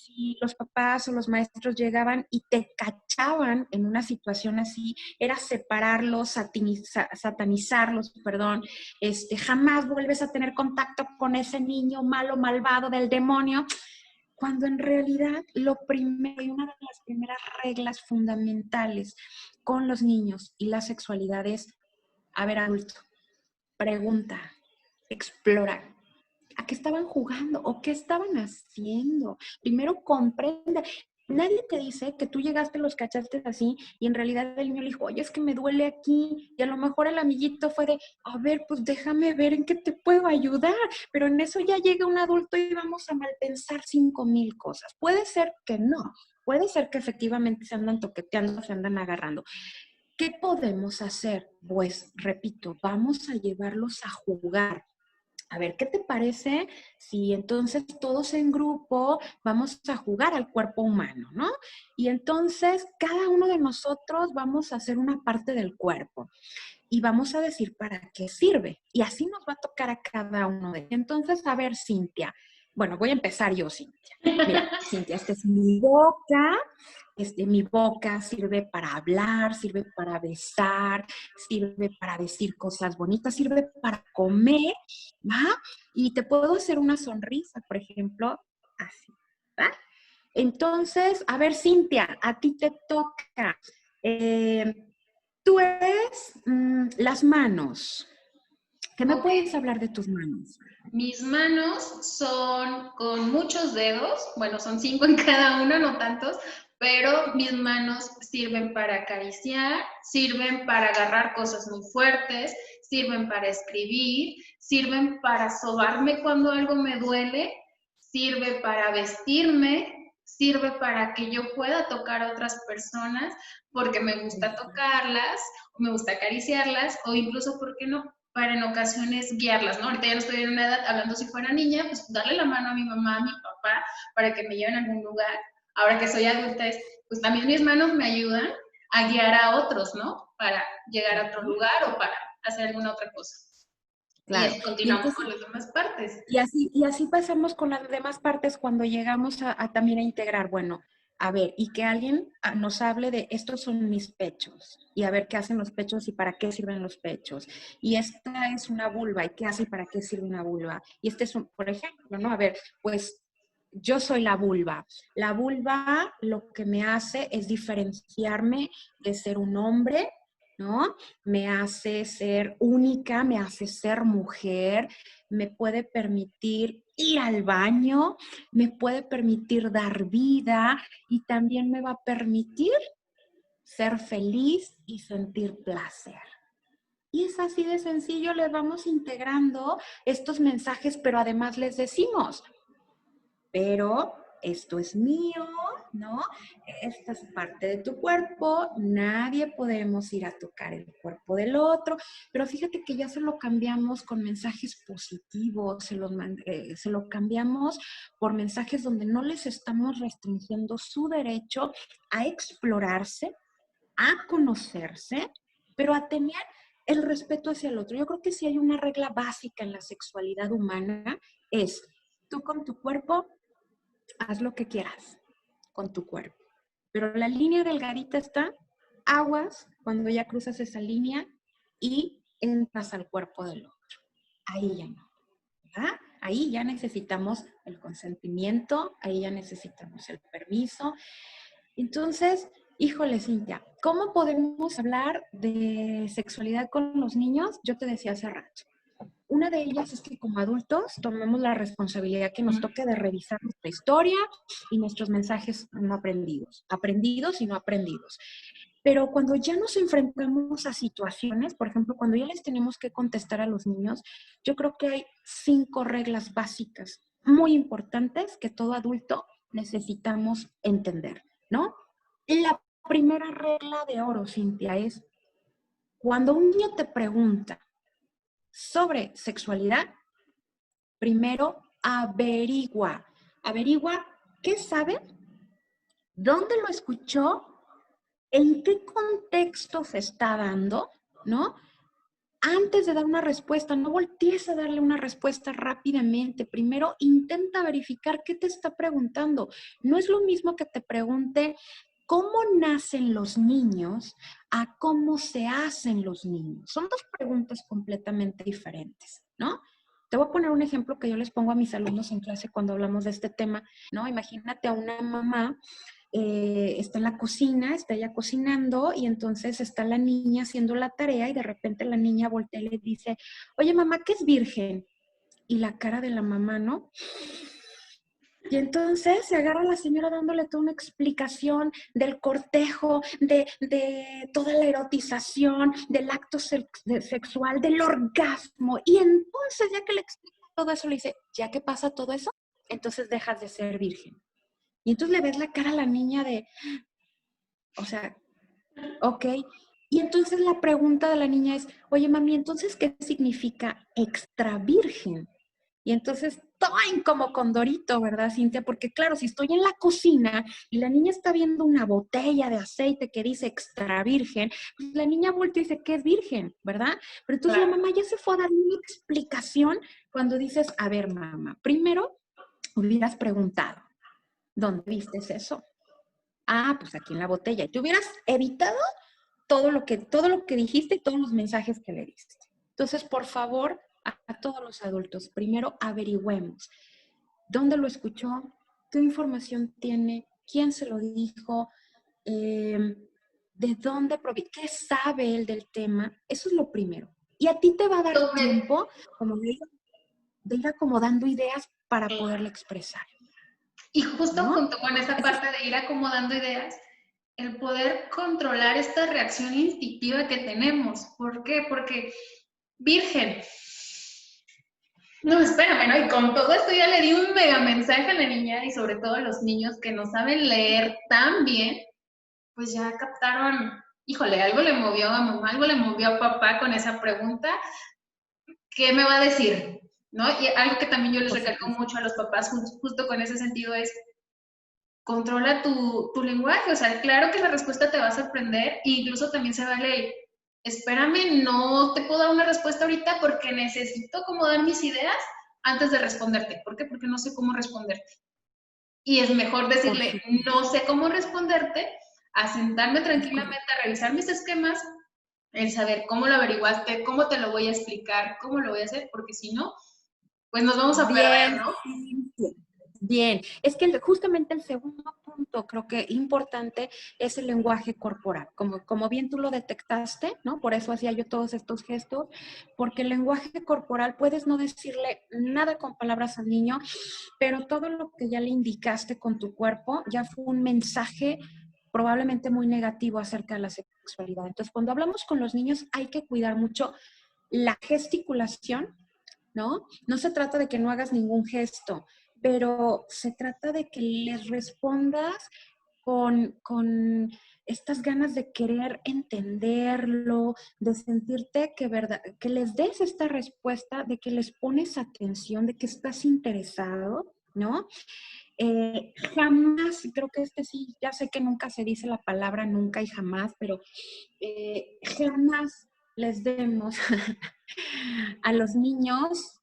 los papás o los maestros llegaban y te cachaban en una situación así, era separarlos, satanizarlos, perdón, jamás vuelves a tener contacto con ese niño malo, malvado del demonio, cuando en realidad lo primero y una de las primeras reglas fundamentales con los niños y la sexualidad es, a ver, adulto, pregunta, explora, ¿a qué estaban jugando o qué estaban haciendo? Primero comprende. Nadie te dice que tú llegaste, los cachaste así y en realidad el niño le dijo, oye, es que me duele aquí. Y a lo mejor el amiguito fue de, a ver, pues déjame ver en qué te puedo ayudar. Pero en eso ya llega un adulto y vamos a malpensar 5,000 cosas. Puede ser que no. Puede ser que efectivamente se andan toqueteando, se andan agarrando. ¿Qué podemos hacer? Pues, repito, vamos a llevarlos a jugar. A ver, ¿qué te parece si entonces todos en grupo vamos a jugar al cuerpo humano, ¿no? Y entonces cada uno de nosotros vamos a hacer una parte del cuerpo y vamos a decir para qué sirve. Y así nos va a tocar a cada uno de ellos. Entonces, a ver, Cintia. Bueno, voy a empezar yo, Cintia. Mira, Cintia, esta es mi boca. Mi boca sirve para hablar, sirve para besar, sirve para decir cosas bonitas, sirve para comer, ¿va? Y te puedo hacer una sonrisa, por ejemplo, así, ¿va? Entonces, a ver, Cintia, a ti te toca. Tú eres las manos. ¿Qué me Ok, puedes hablar de tus manos? mis manos son con muchos dedos, bueno, son 5 en cada uno, no tantos, pero mis manos sirven para acariciar, sirven para agarrar cosas muy fuertes, sirven para escribir, sirven para sobarme cuando algo me duele, sirve para vestirme, sirve para que yo pueda tocar a otras personas porque me gusta tocarlas, me gusta acariciarlas o incluso, ¿por qué no? Para en ocasiones guiarlas, ¿no? Ahorita ya no estoy en una edad, hablando si fuera niña, pues darle la mano a mi mamá, a mi papá, para que me lleven a algún lugar. Ahora que soy adulta, pues también mis manos me ayudan a guiar a otros, ¿no? Para llegar a otro lugar o para hacer alguna otra cosa. Y Claro. así Y continuamos entonces, con las demás partes. y así pasamos con las demás partes cuando llegamos a también a integrar, bueno, a ver, y que alguien nos hable de estos son mis pechos, y a ver qué hacen los pechos y para qué sirven los pechos. Y esta es una vulva, y qué hace y para qué sirve una vulva. Y este es un, por ejemplo, ¿no? A ver, pues yo soy la vulva. La vulva lo que me hace es diferenciarme de ser un hombre, ¿no? Me hace ser única, me hace ser mujer, me puede permitir ir al baño, me puede permitir dar vida y también me va a permitir ser feliz y sentir placer. Y es así de sencillo, les vamos integrando estos mensajes, pero además les decimos, pero esto es mío, ¿no? Esta es parte de tu cuerpo, nadie podemos ir a tocar el cuerpo del otro, pero fíjate que ya se lo cambiamos con mensajes positivos, se lo cambiamos por mensajes donde no les estamos restringiendo su derecho a explorarse, a conocerse, pero a tener el respeto hacia el otro. Yo creo que si hay una regla básica en la sexualidad humana es tú con tu cuerpo haz lo que quieras con tu cuerpo. Pero la línea delgadita está, aguas cuando ya cruzas esa línea y entras al cuerpo del otro. Ahí ya no, ¿verdad? Ahí ya necesitamos el consentimiento, ahí ya necesitamos el permiso. Entonces, híjole, Cintia, ¿cómo podemos hablar de sexualidad con los niños? Yo te decía hace rato. Una de ellas es que como adultos tomemos la responsabilidad que nos toque de revisar nuestra historia y nuestros mensajes no aprendidos, aprendidos y no aprendidos. Pero cuando ya nos enfrentamos a situaciones, por ejemplo, cuando ya les tenemos que contestar a los niños, yo creo que hay 5 reglas básicas muy importantes que todo adulto necesitamos entender, ¿no? La primera regla de oro, Cintia, es cuando un niño te pregunta sobre sexualidad, primero averigua qué sabe, dónde lo escuchó, en qué contexto se está dando, ¿no? Antes de dar una respuesta, no voltees a darle una respuesta rápidamente. Primero intenta verificar qué te está preguntando. No es lo mismo que te pregunte cómo nacen los niños a cómo se hacen los niños. Son dos preguntas completamente diferentes, ¿no? Te voy a poner un ejemplo que yo les pongo a mis alumnos en clase cuando hablamos de este tema, ¿no? Imagínate a una mamá está en la cocina, está ella cocinando y entonces está la niña haciendo la tarea y de repente la niña voltea y le dice, oye mamá, ¿qué es virgen? Y la cara de la mamá, ¿no? Y entonces se agarra la señora dándole toda una explicación del cortejo, de toda la erotización, del acto sexual, del orgasmo. Y entonces ya que le explica todo eso, le dice, ya que pasa todo eso, entonces dejas de ser virgen. Y entonces le ves la cara a la niña de, o sea, ok. Y entonces la pregunta de la niña es, oye mami, entonces, ¿qué significa extra virgen? Y entonces, ¡toin! Como condorito, ¿verdad, Cintia? Porque claro, si estoy en la cocina y la niña está viendo una botella de aceite que dice extra virgen, pues la niña voltea y dice, ¿qué es virgen? ¿Verdad? Pero entonces la Claro. mamá ya se fue a dar una explicación cuando dices, a ver, mamá, primero hubieras preguntado, ¿dónde viste eso? Ah, pues aquí en la botella. Y te hubieras evitado todo lo que dijiste y todos los mensajes que le diste. Entonces, por favor, a todos los adultos, primero averigüemos dónde lo escuchó, qué información tiene, quién se lo dijo, de dónde proviene, qué sabe él del tema. Eso es lo primero. Y a ti te va a dar Sobre, tiempo como de ir acomodando ideas para poderle expresar, y justo ¿no? junto con esa Eso es parte de ir acomodando ideas, el poder controlar esta reacción instintiva que tenemos. ¿Por qué? Porque, virgen, no, espérame, ¿no? Y con todo esto ya le di un mega mensaje a la niña y sobre todo a los niños que no saben leer tan bien, pues ya captaron, híjole, algo le movió a mamá, algo le movió a papá con esa pregunta. ¿Qué me va a decir? ¿No? Y algo que también yo les por recalco supuesto. mucho a los papás, justo con ese sentido, es controla tu lenguaje. O sea, claro que la respuesta te va a sorprender, e incluso también se vale el, espérame, no te puedo dar una respuesta ahorita porque necesito acomodar mis ideas antes de responderte. ¿Por qué? Porque no sé cómo responderte. Y es mejor Por decirle, supuesto. no sé cómo responderte, a sentarme Es tranquilamente, correcto. a revisar mis esquemas, el saber cómo lo averiguaste, cómo te lo voy a explicar, cómo lo voy a hacer, porque si no, pues nos vamos a perder, Bien, ¿no? Cintia. Bien. Es que justamente el segundo punto, creo que importante, es el lenguaje corporal. Como bien tú lo detectaste, ¿no? Por eso hacía yo todos estos gestos, porque el lenguaje corporal puedes no decirle nada con palabras al niño, pero todo lo que ya le indicaste con tu cuerpo ya fue un mensaje probablemente muy negativo acerca de la sexualidad. Entonces, cuando hablamos con los niños hay que cuidar mucho la gesticulación, ¿no? No se trata de que no hagas ningún gesto, pero se trata de que les respondas con estas ganas de querer entenderlo, de sentirte que les des esta respuesta, de que les pones atención, de que estás interesado, ¿no? Jamás, creo que este sí, ya sé que nunca se dice la palabra nunca y jamás, pero jamás les demos a los niños,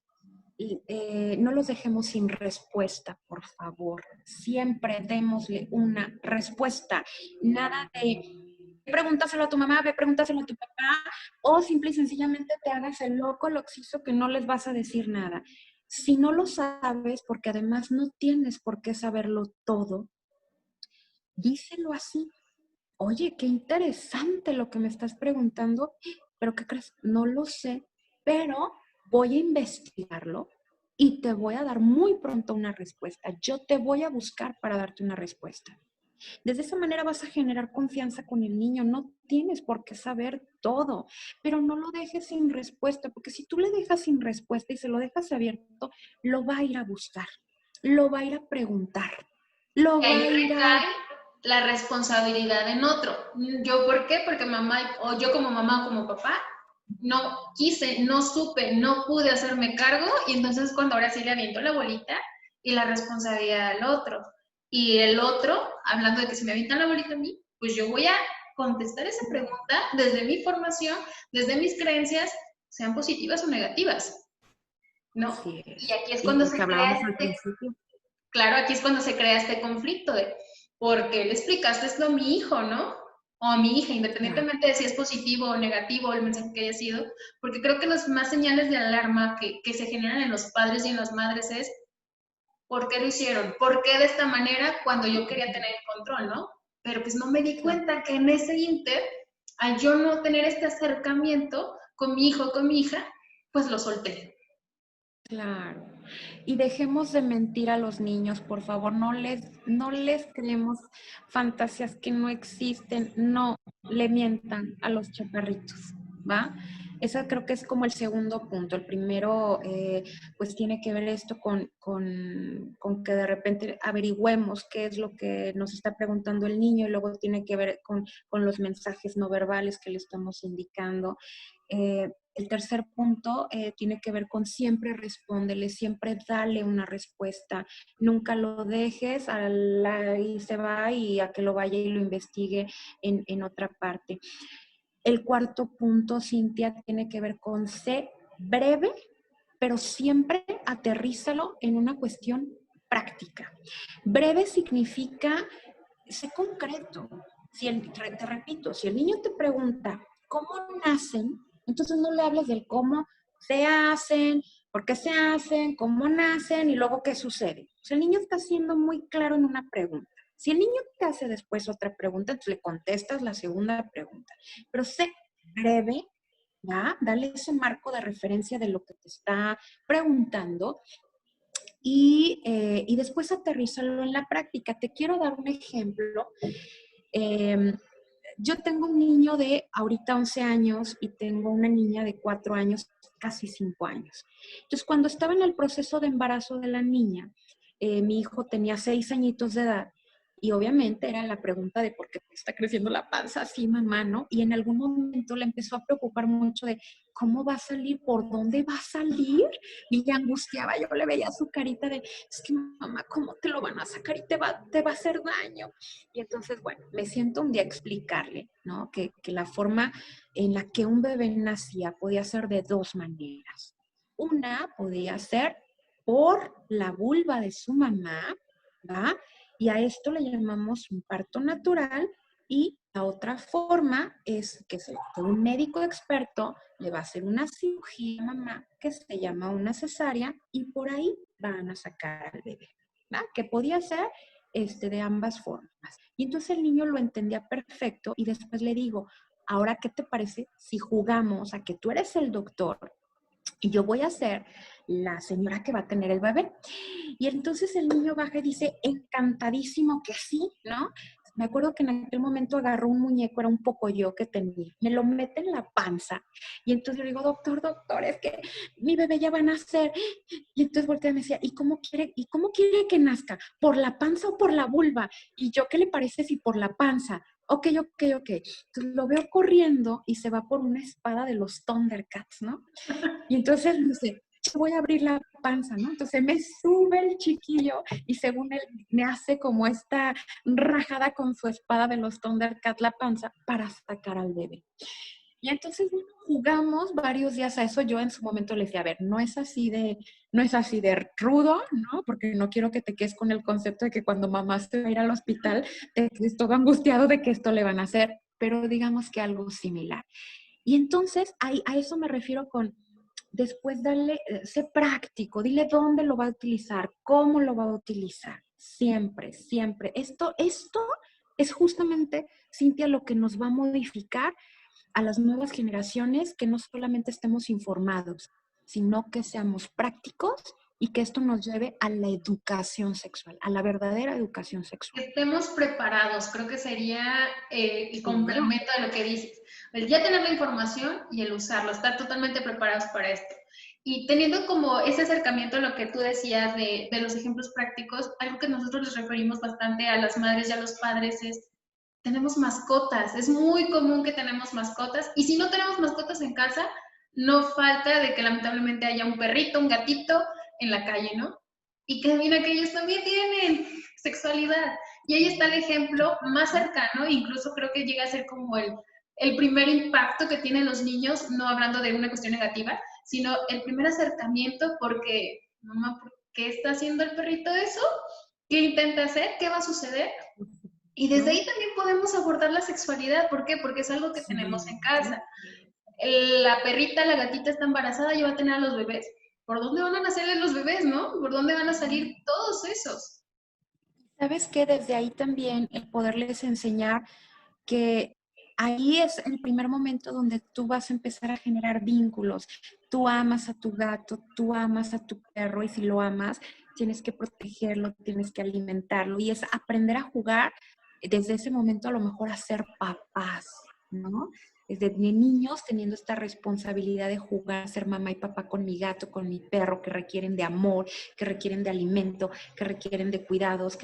no los dejemos sin respuesta, por favor. Siempre démosle una respuesta. Nada de pregúntaselo a tu mamá, ve pregúntaselo a tu papá, o simple y sencillamente te hagas el loco, lo oxiso, que no les vas a decir nada. Si no lo sabes, porque además no tienes por qué saberlo todo, díselo así. Oye, qué interesante lo que me estás preguntando, pero ¿qué crees? No lo sé, pero voy a investigarlo y te voy a dar muy pronto una respuesta. Yo te voy a buscar para darte una respuesta. Desde esa manera vas a generar confianza con el niño. No tienes por qué saber todo, pero no lo dejes sin respuesta, porque si tú le dejas sin respuesta y se lo dejas abierto, lo va a ir a buscar. lo va a ir a preguntar. Lo Y va ahí a ir a... recae la responsabilidad en otro. ¿Yo por qué? Porque mamá, o yo como mamá o como papá, no quise, no supe, no pude hacerme cargo y entonces cuando ahora sí le aviento la bolita y la responsabilidad al otro. Y el otro, hablando de que si me avientan la bolita a mí, pues yo voy a contestar esa pregunta desde mi formación, desde mis creencias, sean positivas o negativas, ¿no? Así Y es. aquí es Y cuando lo se que crea hablábamos al este, principio. claro, aquí es cuando se crea este conflicto de, ¿por qué le explicaste esto a mi hijo, no? O a mi hija, Claro. independientemente de si es positivo o negativo el mensaje que haya sido, porque creo que las más señales de alarma que se generan en los padres y en las madres es, ¿por qué lo hicieron? ¿Por qué de esta manera cuando yo quería tener el control, no? Pero pues no me di Claro. cuenta que en ese inter, al yo no tener este acercamiento con mi hijo, con mi hija, pues lo solté. Claro. Y dejemos de mentir a los niños, por favor. No les creemos fantasías que no existen. No le mientan a los chaparritos, ¿va? Esa creo que es como el segundo punto. El primero, pues tiene que ver esto con que de repente averigüemos qué es lo que nos está preguntando el niño y luego tiene que ver con los mensajes no verbales que le estamos indicando. El tercer punto tiene que ver con siempre respóndele, siempre dale una respuesta, nunca lo dejes y se va y a que lo vaya y lo investigue en otra parte. El cuarto punto, Cintia, tiene que ver con sé breve, pero siempre aterrízalo en una cuestión práctica. Breve significa, sé concreto. Te repito, si el niño te pregunta cómo nacen, entonces no le hables del cómo se hacen, por qué se hacen, cómo nacen y luego qué sucede. O sea, el niño está siendo muy claro en una pregunta. Si el niño te hace después otra pregunta, entonces le contestas la segunda pregunta. Pero sé breve, ¿va? Dale ese marco de referencia de lo que te está preguntando y después aterrízalo en la práctica. Te quiero dar un ejemplo. Eh, yo tengo un niño de ahorita 11 años y tengo una niña de 4 años, casi 5 años. Entonces, cuando estaba en el proceso de embarazo de la niña, mi hijo tenía 6 añitos de edad y obviamente era la pregunta de por qué está creciendo la panza así, mamá, ¿no? Y en algún momento le empezó a preocupar mucho de cómo va a salir, por dónde va a salir y le angustiaba. Yo le veía su carita de, es que mamá, ¿cómo te lo van a sacar y te va a hacer daño? Y entonces, bueno, me siento un día a explicarle, ¿no? Que la forma en la que un bebé nacía podía ser de dos maneras. Una podía ser por la vulva de su mamá, ¿va? Y a esto le llamamos un parto natural. Y la otra forma es que un médico experto le va a hacer una cirugía a mamá que se llama una cesárea y por ahí van a sacar al bebé, ¿va? Que podía ser de ambas formas. Y entonces el niño lo entendía perfecto y después le digo, ahora, ¿qué te parece si jugamos a que tú eres el doctor y yo voy a ser la señora que va a tener el bebé? Y entonces el niño baja y dice, encantadísimo que sí, ¿no? Me acuerdo que en aquel momento agarró un muñeco, era un poco yo que tenía, me lo mete en la panza. Y entonces le digo, doctor, es que mi bebé ya va a nacer. Y entonces voltea y me decía, ¿y cómo quiere que nazca? ¿Por la panza o por la vulva? Y yo, ¿qué le parece si por la panza? Ok. Entonces lo veo corriendo y se va por una espada de los Thundercats, ¿no? Y entonces me dice, yo voy a abrir la panza, ¿no? Entonces me sube el chiquillo y según él me hace como esta rajada con su espada de los Thundercats la panza para sacar al bebé. Y entonces bueno, jugamos varios días a eso. Yo en su momento le decía, a ver, no es así de rudo, ¿no? Porque no quiero que te quedes con el concepto de que cuando mamá se va a ir al hospital, te quedes todo angustiado de que esto le van a hacer, pero digamos que algo similar. Y entonces a eso me refiero con después darle, sé práctico, dile dónde lo va a utilizar, cómo lo va a utilizar, siempre, siempre. Esto es justamente, Cintia, lo que nos va a modificar a las nuevas generaciones, que no solamente estemos informados, sino que seamos prácticos y que esto nos lleve a la educación sexual, a la verdadera educación Que sexual. estemos preparados, creo que sería el Claro. complemento de lo que dices. El ya tener la información y el usarlo, estar totalmente preparados para esto. Y teniendo como ese acercamiento a lo que tú decías de los ejemplos prácticos, algo que nosotros les referimos bastante a las madres y a los padres es, tenemos mascotas, es muy común que tenemos mascotas, y si no tenemos mascotas en casa, no falta de que lamentablemente haya un perrito, un gatito en la calle, ¿no? Y que mira que ellos también tienen sexualidad. Y ahí está el ejemplo más cercano, incluso creo que llega a ser como el primer impacto que tienen los niños, no hablando de una cuestión negativa, sino el primer acercamiento porque, mamá, ¿por qué está haciendo el perrito eso? ¿Qué intenta hacer? ¿Qué va a suceder? Y desde ahí también podemos abordar la sexualidad. ¿Por qué? Porque es algo que tenemos en casa. La perrita, la gatita está embarazada y va a tener a los bebés. ¿Por dónde van a nacer los bebés, no? ¿Por dónde van a salir todos esos? ¿Sabes qué? Desde ahí también el poderles enseñar que ahí es el primer momento donde tú vas a empezar a generar vínculos. Tú amas a tu gato, tú amas a tu perro y si lo amas, tienes que protegerlo, tienes que alimentarlo y es aprender a jugar desde ese momento a lo mejor a ser papás, ¿no? Desde niños teniendo esta responsabilidad de jugar, a ser mamá y papá con mi gato, con mi perro, que requieren de amor, que requieren de alimento, que requieren de cuidados,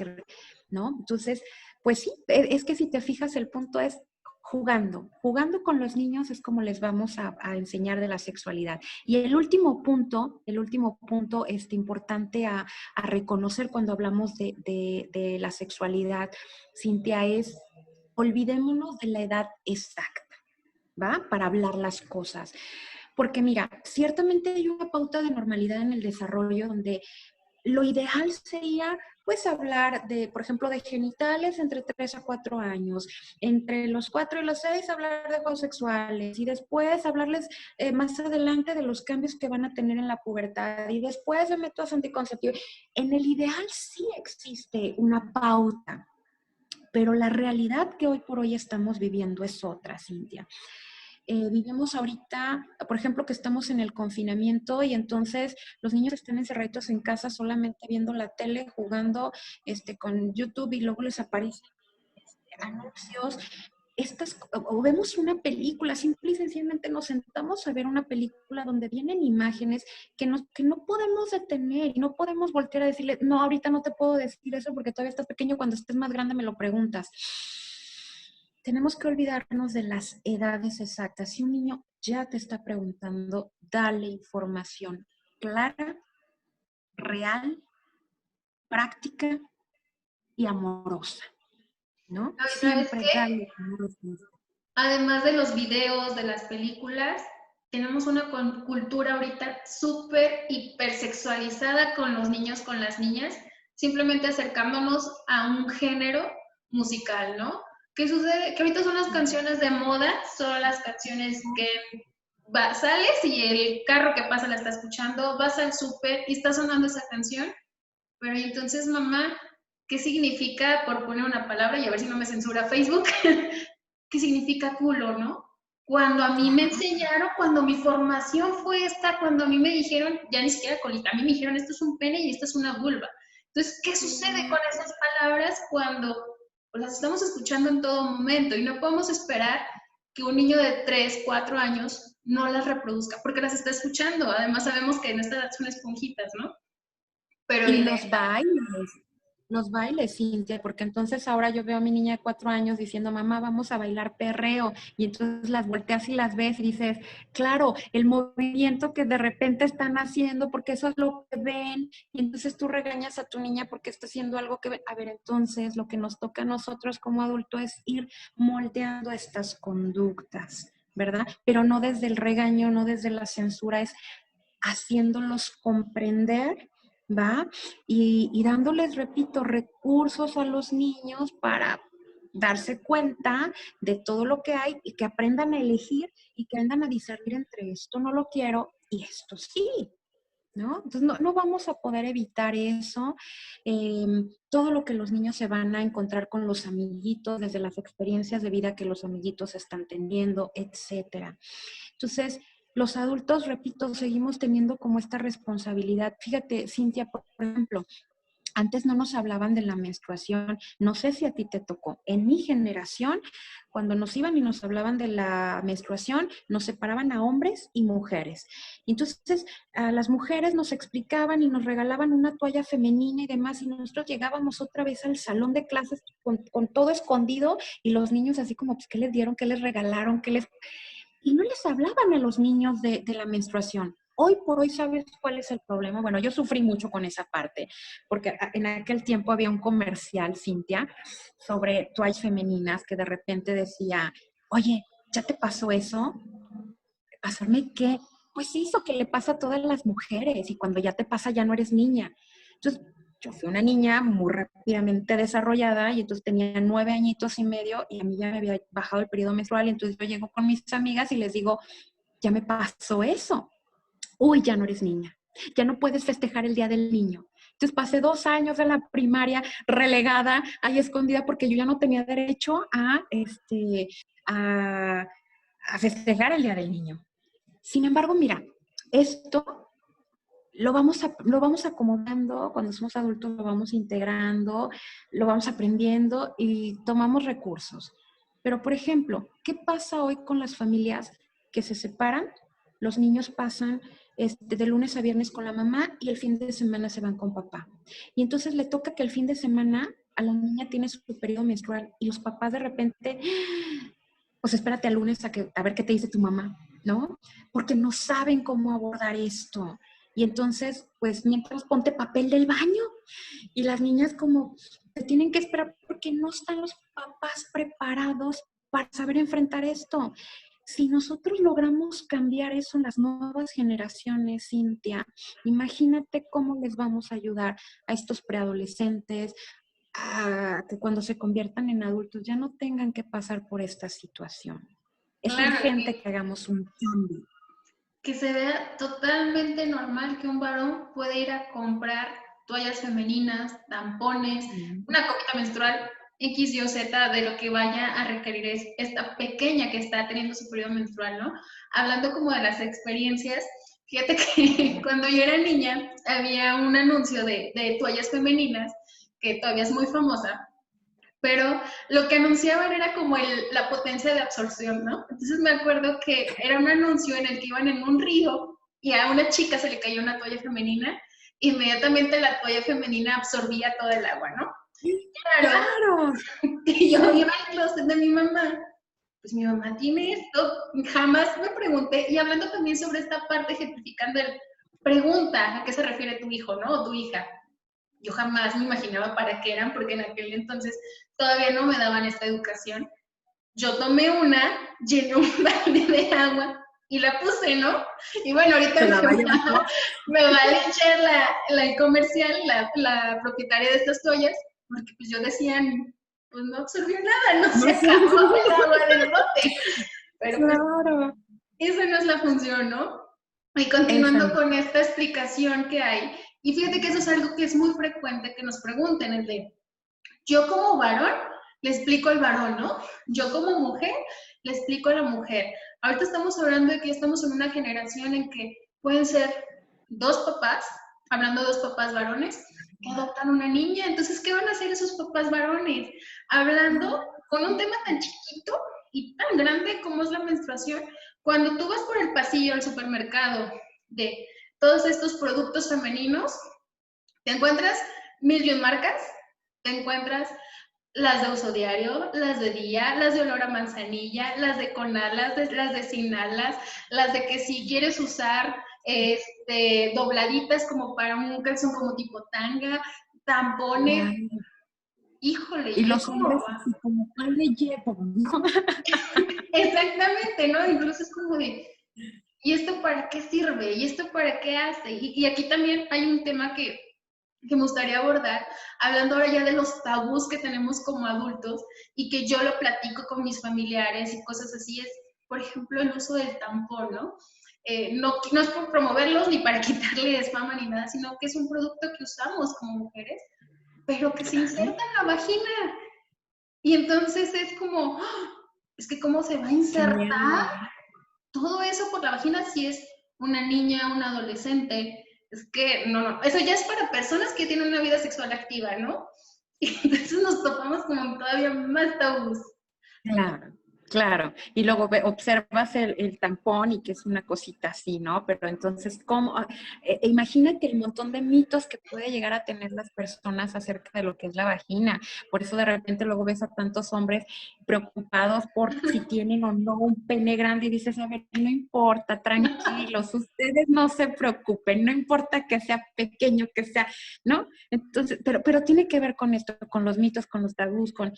¿no? Entonces, pues sí, es que si te fijas, el punto es jugando. Jugando con los niños es como les vamos a enseñar de la sexualidad. Y el último punto importante a reconocer cuando hablamos de la sexualidad, Cintia, es olvidémonos de la edad exacta, ¿va? Para hablar las cosas. Porque mira, ciertamente hay una pauta de normalidad en el desarrollo donde lo ideal sería, pues, hablar de, por ejemplo, de genitales entre 3 a 4 años, entre los 4 y los 6 hablar de juegos sexuales y después hablarles más adelante de los cambios que van a tener en la pubertad y después de métodos anticonceptivos. En el ideal sí existe una pauta, pero la realidad que hoy por hoy estamos viviendo es otra, Cintia. Vivimos ahorita, por ejemplo, que estamos en el confinamiento y entonces los niños están encerrados en casa solamente viendo la tele, jugando con YouTube y luego les aparecen anuncios. O vemos una película, simple y sencillamente nos sentamos a ver una película donde vienen imágenes que no podemos detener y no podemos voltear a decirle, no, ahorita no te puedo decir eso porque todavía estás pequeño, cuando estés más grande me lo preguntas. Tenemos que olvidarnos de las edades exactas. Si un niño ya te está preguntando, dale información clara, real, práctica y amorosa, ¿no? No, ¿y sabes Siempre qué? dale amorosa. Además de los videos, de las películas, tenemos una cultura ahorita súper hipersexualizada con los niños, con las niñas, simplemente acercándonos a un género musical, ¿no? ¿Qué sucede? Que ahorita son las canciones de moda, son las canciones que sales y el carro que pasa la está escuchando, vas al súper y está sonando esa canción, pero entonces, mamá, ¿qué significa, por poner una palabra y a ver si no me censura Facebook, qué significa culo, ¿no? Cuando a mí me enseñaron, cuando mi formación fue esta, cuando a mí me dijeron, ya ni siquiera colita, a mí me dijeron, esto es un pene y esto es una vulva. Entonces, ¿qué sucede con esas palabras cuando las estamos escuchando en todo momento? Y no podemos esperar que un niño de 3, 4 años no las reproduzca, porque las está escuchando. Además, sabemos que en esta edad son esponjitas, ¿no? Pero Y los bailes, Cintia, porque entonces ahora yo veo a mi niña de 4 años diciendo, mamá, vamos a bailar perreo, y entonces las volteas y las ves y dices, claro, el movimiento que de repente están haciendo, porque eso es lo que ven, y entonces tú regañas a tu niña porque está haciendo algo que ven. A ver, entonces lo que nos toca a nosotros como adultos es ir moldeando estas conductas, ¿verdad? Pero no desde el regaño, no desde la censura, es haciéndolos comprender, ¿va? Y dándoles, repito, recursos a los niños para darse cuenta de todo lo que hay y que aprendan a elegir y que aprendan a discernir entre esto no lo quiero y esto sí, ¿no? Entonces no vamos a poder evitar eso. Todo lo que los niños se van a encontrar con los amiguitos, desde las experiencias de vida que los amiguitos están teniendo, etcétera. Entonces, los adultos, repito, seguimos teniendo como esta responsabilidad. Fíjate, Cintia, por ejemplo, antes no nos hablaban de la menstruación. No sé si a ti te tocó. En mi generación, cuando nos iban y nos hablaban de la menstruación, nos separaban a hombres y mujeres. Entonces, a las mujeres nos explicaban y nos regalaban una toalla femenina y demás, y nosotros llegábamos otra vez al salón de clases con todo escondido y los niños así como, pues, ¿qué les dieron? ¿Qué les regalaron? ¿Qué les...? Y no les hablaban a los niños de la menstruación. Hoy por hoy, ¿sabes cuál es el problema? Bueno, yo sufrí mucho con esa parte, porque en aquel tiempo había un comercial, Cintia, sobre toallas femeninas que de repente decía, oye, ¿ya te pasó eso? ¿Pasarme qué? Pues sí, eso que le pasa a todas las mujeres y cuando ya te pasa ya no eres niña. Entonces, yo fui una niña muy rápidamente desarrollada y entonces tenía 9 añitos y medio y a mí ya me había bajado el periodo menstrual y entonces yo llego con mis amigas y les digo, ya me pasó eso. Uy, ya no eres niña, ya no puedes festejar el Día del Niño. Entonces pasé 2 años de la primaria relegada, ahí escondida, porque yo ya no tenía derecho a, a festejar el Día del Niño. Sin embargo, mira, esto lo vamos acomodando, cuando somos adultos lo vamos integrando, lo vamos aprendiendo y tomamos recursos. Pero, por ejemplo, ¿qué pasa hoy con las familias que se separan? Los niños pasan de lunes a viernes con la mamá y el fin de semana se van con papá. Y entonces le toca que el fin de semana a la niña tiene su periodo menstrual y los papás de repente, pues espérate al lunes a ver qué te dice tu mamá, ¿no? Porque no saben cómo abordar esto. Y entonces, pues mientras ponte papel del baño y las niñas como se tienen que esperar porque no están los papás preparados para saber enfrentar esto. Si nosotros logramos cambiar eso en las nuevas generaciones, Cintia, imagínate cómo les vamos a ayudar a estos preadolescentes, a que cuando se conviertan en adultos ya no tengan que pasar por esta situación. Es Claro, urgente que hagamos un cambio. que se vea totalmente normal que un varón puede ir a comprar toallas femeninas, tampones, una copita menstrual, X, Y o Z de lo que vaya a requerir es esta pequeña que está teniendo su periodo menstrual, ¿no? Hablando como de las experiencias, fíjate que cuando yo era niña había un anuncio de toallas femeninas que todavía es muy famosa, pero lo que anunciaban era como la potencia de absorción, ¿no? Entonces me acuerdo que era un anuncio en el que iban en un río y a una chica se le cayó una toalla femenina, inmediatamente la toalla femenina absorbía todo el agua, ¿no? Claro, ¡Claro! que yo iba al closet de mi mamá, pues mi mamá tiene esto, jamás me pregunté, y hablando también sobre esta parte, ejemplificando el pregunta a qué se refiere tu hijo, ¿no? O tu hija. Yo jamás me imaginaba para qué eran, porque en aquel entonces todavía no me daban esta educación. Yo tomé una, llené un balde de agua y la puse, ¿no? Y bueno, ahorita me va a linchar el comercial, la propietaria de estas toallas, porque pues yo decía, pues no absorbió nada, no se acabó el agua del bote. Pero pues Claro. esa no es la función, ¿no? Y continuando con esta explicación que hay, y fíjate que eso es algo que es muy frecuente que nos pregunten, el de, yo como varón le explico al varón, ¿no? Yo como mujer le explico a la mujer. Ahorita estamos hablando de que estamos en una generación en que pueden ser dos papás, hablando de dos papás varones, que adoptan una niña. Entonces, ¿qué van a hacer esos papás varones? Hablando con un tema tan chiquito y tan grande como es la menstruación. Cuando tú vas por el pasillo al supermercado de todos estos productos femeninos, te encuentras mil y un marcas, te encuentras las de uso diario, las de día, las de olor a manzanilla, las de con alas, las de sin alas, las de que si quieres usar dobladitas como para un calzón como tipo tanga, tampones, híjole, Y y es los como, hombres así como, ¿cuál le llevo? ¿No? exactamente, ¿no? Incluso es como de, ¿y esto para qué sirve? ¿Y esto para qué hace? Y aquí también hay un tema que me gustaría abordar, hablando ahora ya de los tabús que tenemos como adultos y que yo lo platico con mis familiares y cosas así, es, por ejemplo, el uso del tampón, ¿no? No es por promoverlos ni para quitarles fama ni nada, sino que es un producto que usamos como mujeres, pero que se inserta en la vagina. Y entonces es como, ¡ah! Es que cómo se va a Qué insertar miedo. todo eso por la vagina si es una niña, un adolescente. Es que no, eso ya es para personas que tienen una vida sexual activa, ¿no? Y entonces nos topamos como todavía más tabús. Claro, claro. Y luego observas el tampón y que es una cosita así, ¿no? Pero entonces, ¿cómo? Imagínate el montón de mitos que puede llegar a tener las personas acerca de lo que es la vagina. Por eso de repente luego ves a tantos hombres preocupados por si tienen o no un pene grande y dices, a ver, no importa, tranquilos, ustedes no se preocupen, no importa que sea pequeño, que sea, ¿no? Entonces, pero tiene que ver con esto, con los mitos, con los tabús, con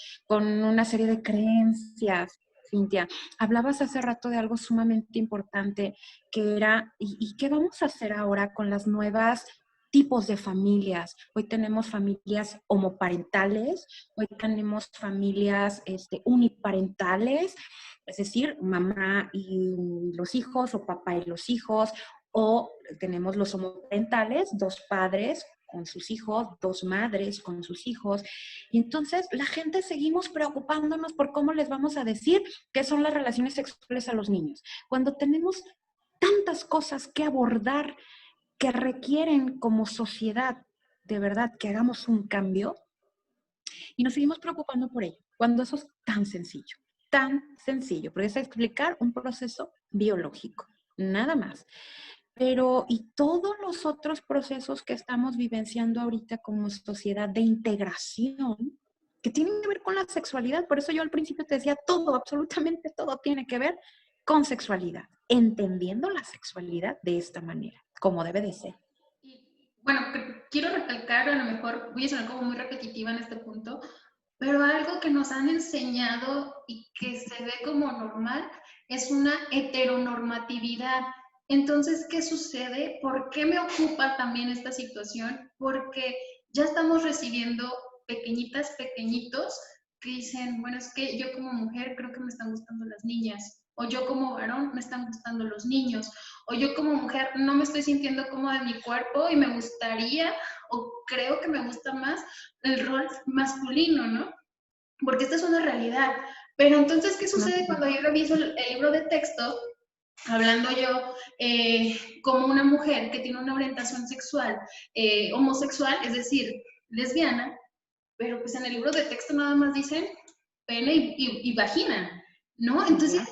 una serie de creencias. Cintia, hablabas hace rato de algo sumamente importante que era, ¿y qué vamos a hacer ahora con las nuevas tipos de familias? Hoy tenemos familias homoparentales, hoy tenemos familias uniparentales, es decir, mamá y los hijos o papá y los hijos, o tenemos los homoparentales, dos padres con sus hijos, dos madres con sus hijos. Y entonces la gente seguimos preocupándonos por cómo les vamos a decir qué son las relaciones sexuales a los niños. Cuando tenemos tantas cosas que abordar que requieren como sociedad, de verdad, que hagamos un cambio y nos seguimos preocupando por ello, cuando eso es tan sencillo, porque es explicar un proceso biológico, nada más. Pero, y todos los otros procesos que estamos vivenciando ahorita como sociedad de integración, que tienen que ver con la sexualidad. Por eso yo al principio te decía, todo, absolutamente todo tiene que ver con sexualidad, entendiendo la sexualidad de esta manera, como debe de ser. Y, bueno, quiero recalcar, a lo mejor voy a sonar como muy repetitiva en este punto, pero algo que nos han enseñado y que se ve como normal es una heteronormatividad. Entonces, ¿qué sucede? ¿Por qué me ocupa también esta situación? Porque ya estamos recibiendo pequeñitas, pequeñitos que dicen, bueno, es que yo como mujer creo que me están gustando las niñas, o yo como varón me están gustando los niños, o yo como mujer no me estoy sintiendo cómoda en mi cuerpo y me gustaría, o creo que me gusta más el rol masculino, ¿no? Porque esta es una realidad. Pero entonces, ¿qué sucede cuando yo reviso el libro de texto, hablando yo como una mujer que tiene una orientación sexual homosexual, es decir, lesbiana, pero pues en el libro de texto nada más dicen pene y vagina, ¿no? Entonces,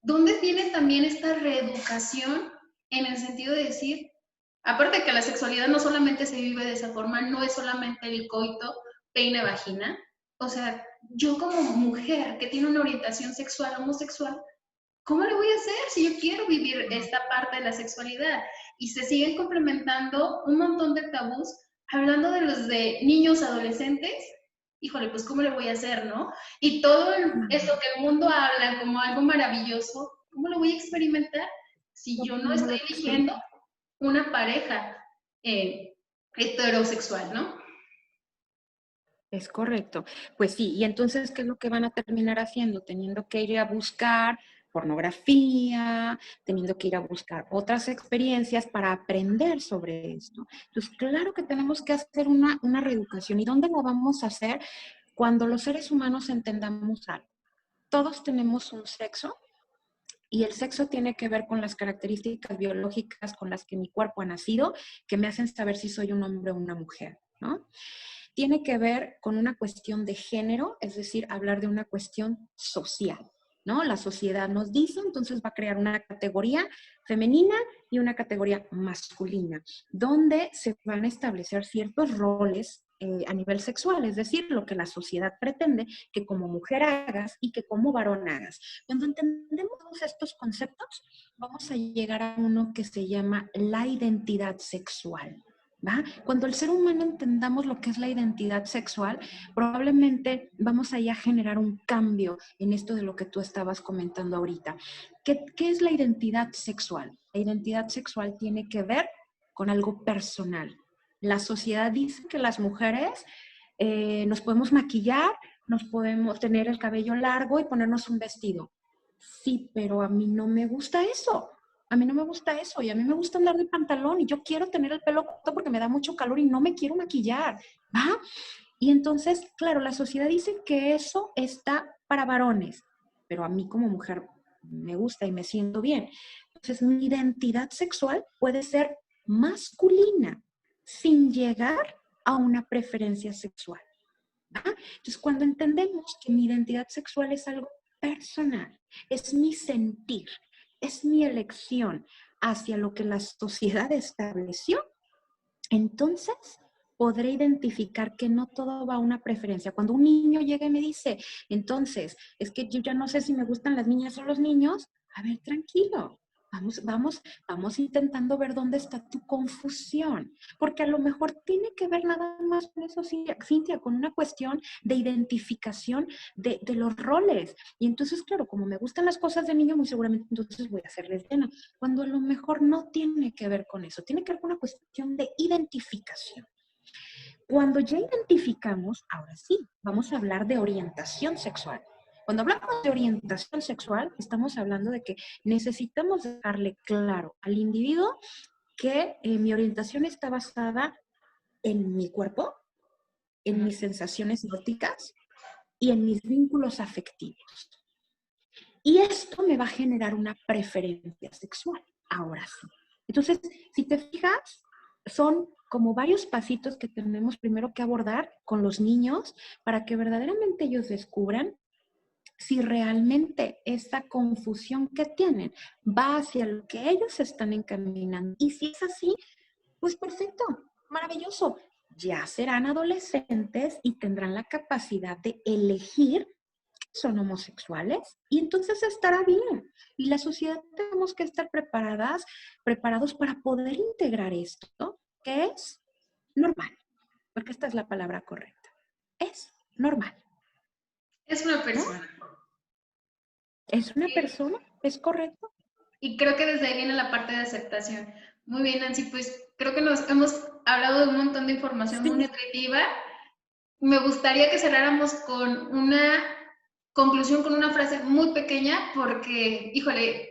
¿dónde viene también esta reeducación en el sentido de decir, aparte de que la sexualidad no solamente se vive de esa forma, no es solamente el coito, peine, vagina, o sea, yo como mujer que tiene una orientación sexual homosexual, ¿cómo le voy a hacer si yo quiero vivir esta parte de la sexualidad? Y se siguen complementando un montón de tabús, hablando de los de niños, adolescentes, híjole, pues ¿cómo le voy a hacer, no? Y todo eso que el mundo habla como algo maravilloso, ¿cómo lo voy a experimentar si yo no estoy eligiendo una pareja heterosexual, ¿no? Es correcto. Pues sí, y entonces, ¿qué es lo que van a terminar haciendo? Teniendo que ir a buscar pornografía, teniendo que ir a buscar otras experiencias para aprender sobre esto. Entonces, claro que tenemos que hacer una reeducación. ¿Y dónde la vamos a hacer? Cuando los seres humanos entendamos algo. Todos tenemos un sexo y el sexo tiene que ver con las características biológicas con las que mi cuerpo ha nacido, que me hacen saber si soy un hombre o una mujer, ¿no? Tiene que ver con una cuestión de género, es decir, hablar de una cuestión social, ¿no? La sociedad nos dice, entonces va a crear una categoría femenina y una categoría masculina, donde se van a establecer ciertos roles a nivel sexual, es decir, lo que la sociedad pretende que como mujer hagas y que como varón hagas. Cuando entendemos todos estos conceptos, vamos a llegar a uno que se llama la identidad sexual. ¿Va? Cuando el ser humano entendamos lo que es la identidad sexual, probablemente vamos a ya generar un cambio en esto de lo que tú estabas comentando ahorita. ¿Qué es la identidad sexual? La identidad sexual tiene que ver con algo personal. La sociedad dice que las mujeres nos podemos maquillar, nos podemos tener el cabello largo y ponernos un vestido. Sí, pero a mí no me gusta eso. A mí no me gusta eso y a mí me gusta andar de pantalón y yo quiero tener el pelo corto porque me da mucho calor y no me quiero maquillar, ¿va? Y entonces, claro, la sociedad dice que eso está para varones, pero a mí como mujer me gusta y me siento bien. Entonces, mi identidad sexual puede ser masculina sin llegar a una preferencia sexual. ¿Va? Entonces, cuando entendemos que mi identidad sexual es algo personal, es mi sentir, es mi elección hacia lo que la sociedad estableció, entonces podré identificar que no todo va a una preferencia. Cuando un niño llega y me dice, entonces, es que yo ya no sé si me gustan las niñas o los niños, a ver, tranquilo. Vamos intentando ver dónde está tu confusión, porque a lo mejor tiene que ver nada más con eso, Cintia, con una cuestión de identificación de los roles. Y entonces, claro, como me gustan las cosas de niño, muy seguramente entonces voy a ser lesbiana, cuando a lo mejor no tiene que ver con eso, tiene que ver con una cuestión de identificación. Cuando ya identificamos, ahora sí, vamos a hablar de orientación sexual. Cuando hablamos de orientación sexual, estamos hablando de que necesitamos dejarle claro al individuo que mi orientación está basada en mi cuerpo, en mis sensaciones eróticas y en mis vínculos afectivos. Y esto me va a generar una preferencia sexual, ahora sí. Entonces, si te fijas, son como varios pasitos que tenemos primero que abordar con los niños para que verdaderamente ellos descubran si realmente esta confusión que tienen va hacia lo que ellos están encaminando. Y si es así, pues perfecto, maravilloso. Ya serán adolescentes y tendrán la capacidad de elegir que son homosexuales y entonces estará bien. Y la sociedad tenemos que estar preparados para poder integrar esto, que es normal, porque esta es la palabra correcta. Es normal, Es una ¿no? persona. Es una persona, ¿es correcto? Y creo que desde ahí viene la parte de aceptación. Muy bien, Nancy, pues creo que nos hemos hablado de un montón de información muy Sí. nutritiva. Me gustaría que cerráramos con una conclusión, con una frase muy pequeña, porque, híjole,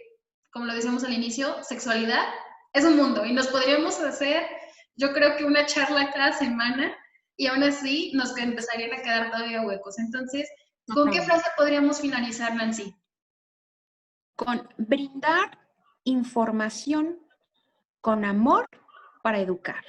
como lo decíamos al inicio, sexualidad es un mundo y nos podríamos hacer, yo creo que una charla cada semana y aún así nos empezarían a quedar todavía huecos. Entonces, ¿con qué frase podríamos finalizar, Nancy? Con brindar información con amor para educar.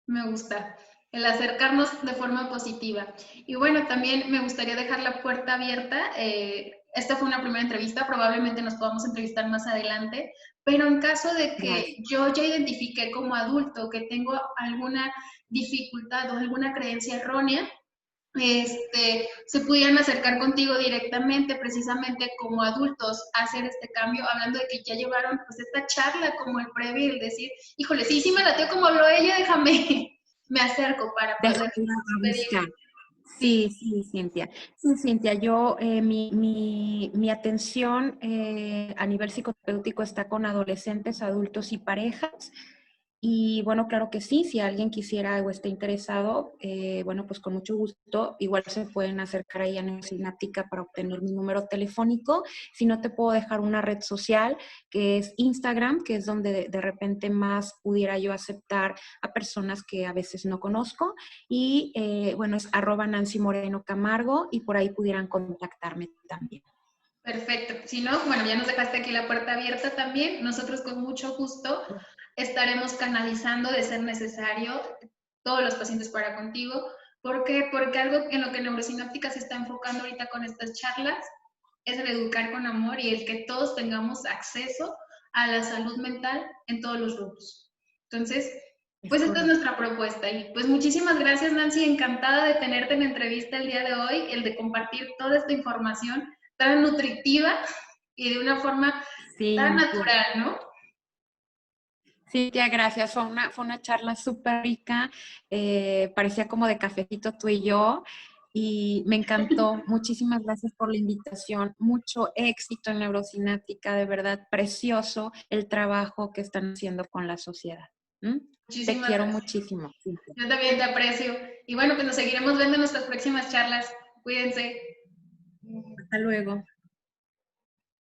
Me gusta el acercarnos de forma positiva. Y bueno, también me gustaría dejar la puerta abierta. Esta fue una primera entrevista, probablemente nos podamos entrevistar más adelante, pero en caso de que yo ya identifique como adulto que tengo alguna dificultad o alguna creencia errónea, se pudieran acercar contigo directamente, precisamente como adultos, a hacer este cambio, hablando de que ya llevaron pues esta charla como el previo, el decir, híjole, sí me latió como lo ella, déjame, me acerco para poder buscar. sí. Sí, Cintia. Sí, Cintia, yo, mi atención a nivel psicoterapéutico está con adolescentes, adultos y parejas. Y bueno, claro que sí, si alguien quisiera o esté interesado, bueno, pues con mucho gusto, igual se pueden acercar ahí a Neurosináptica para obtener mi número telefónico. Si no, te puedo dejar una red social que es Instagram, que es donde de repente más pudiera yo aceptar a personas que a veces no conozco. Y bueno, es @NancyMorenoCamargo y por ahí pudieran contactarme también. Perfecto. Si no, bueno, ya nos dejaste aquí la puerta abierta también. Nosotros con mucho gusto estaremos canalizando de ser necesario todos los pacientes para contigo. ¿Por qué? Porque algo en lo que Neurosináptica se está enfocando ahorita con estas charlas es el educar con amor y el que todos tengamos acceso a la salud mental en todos los rubros. Entonces, pues esta es nuestra propuesta. Y pues muchísimas gracias, Nancy. Encantada de tenerte en entrevista el día de hoy, el de compartir toda esta información tan nutritiva y de una forma tan natural, ¿no? Sí, tía, gracias. Fue una charla súper rica. Parecía como de cafecito tú y yo. Y me encantó. Muchísimas gracias por la invitación. Mucho éxito en Neurosináptica. De verdad, precioso el trabajo que están haciendo con la sociedad. Te Muchísimas quiero gracias. muchísimo. Cintia. Yo también te aprecio. Y bueno, pues nos seguiremos viendo en nuestras próximas charlas. Cuídense. Hasta luego.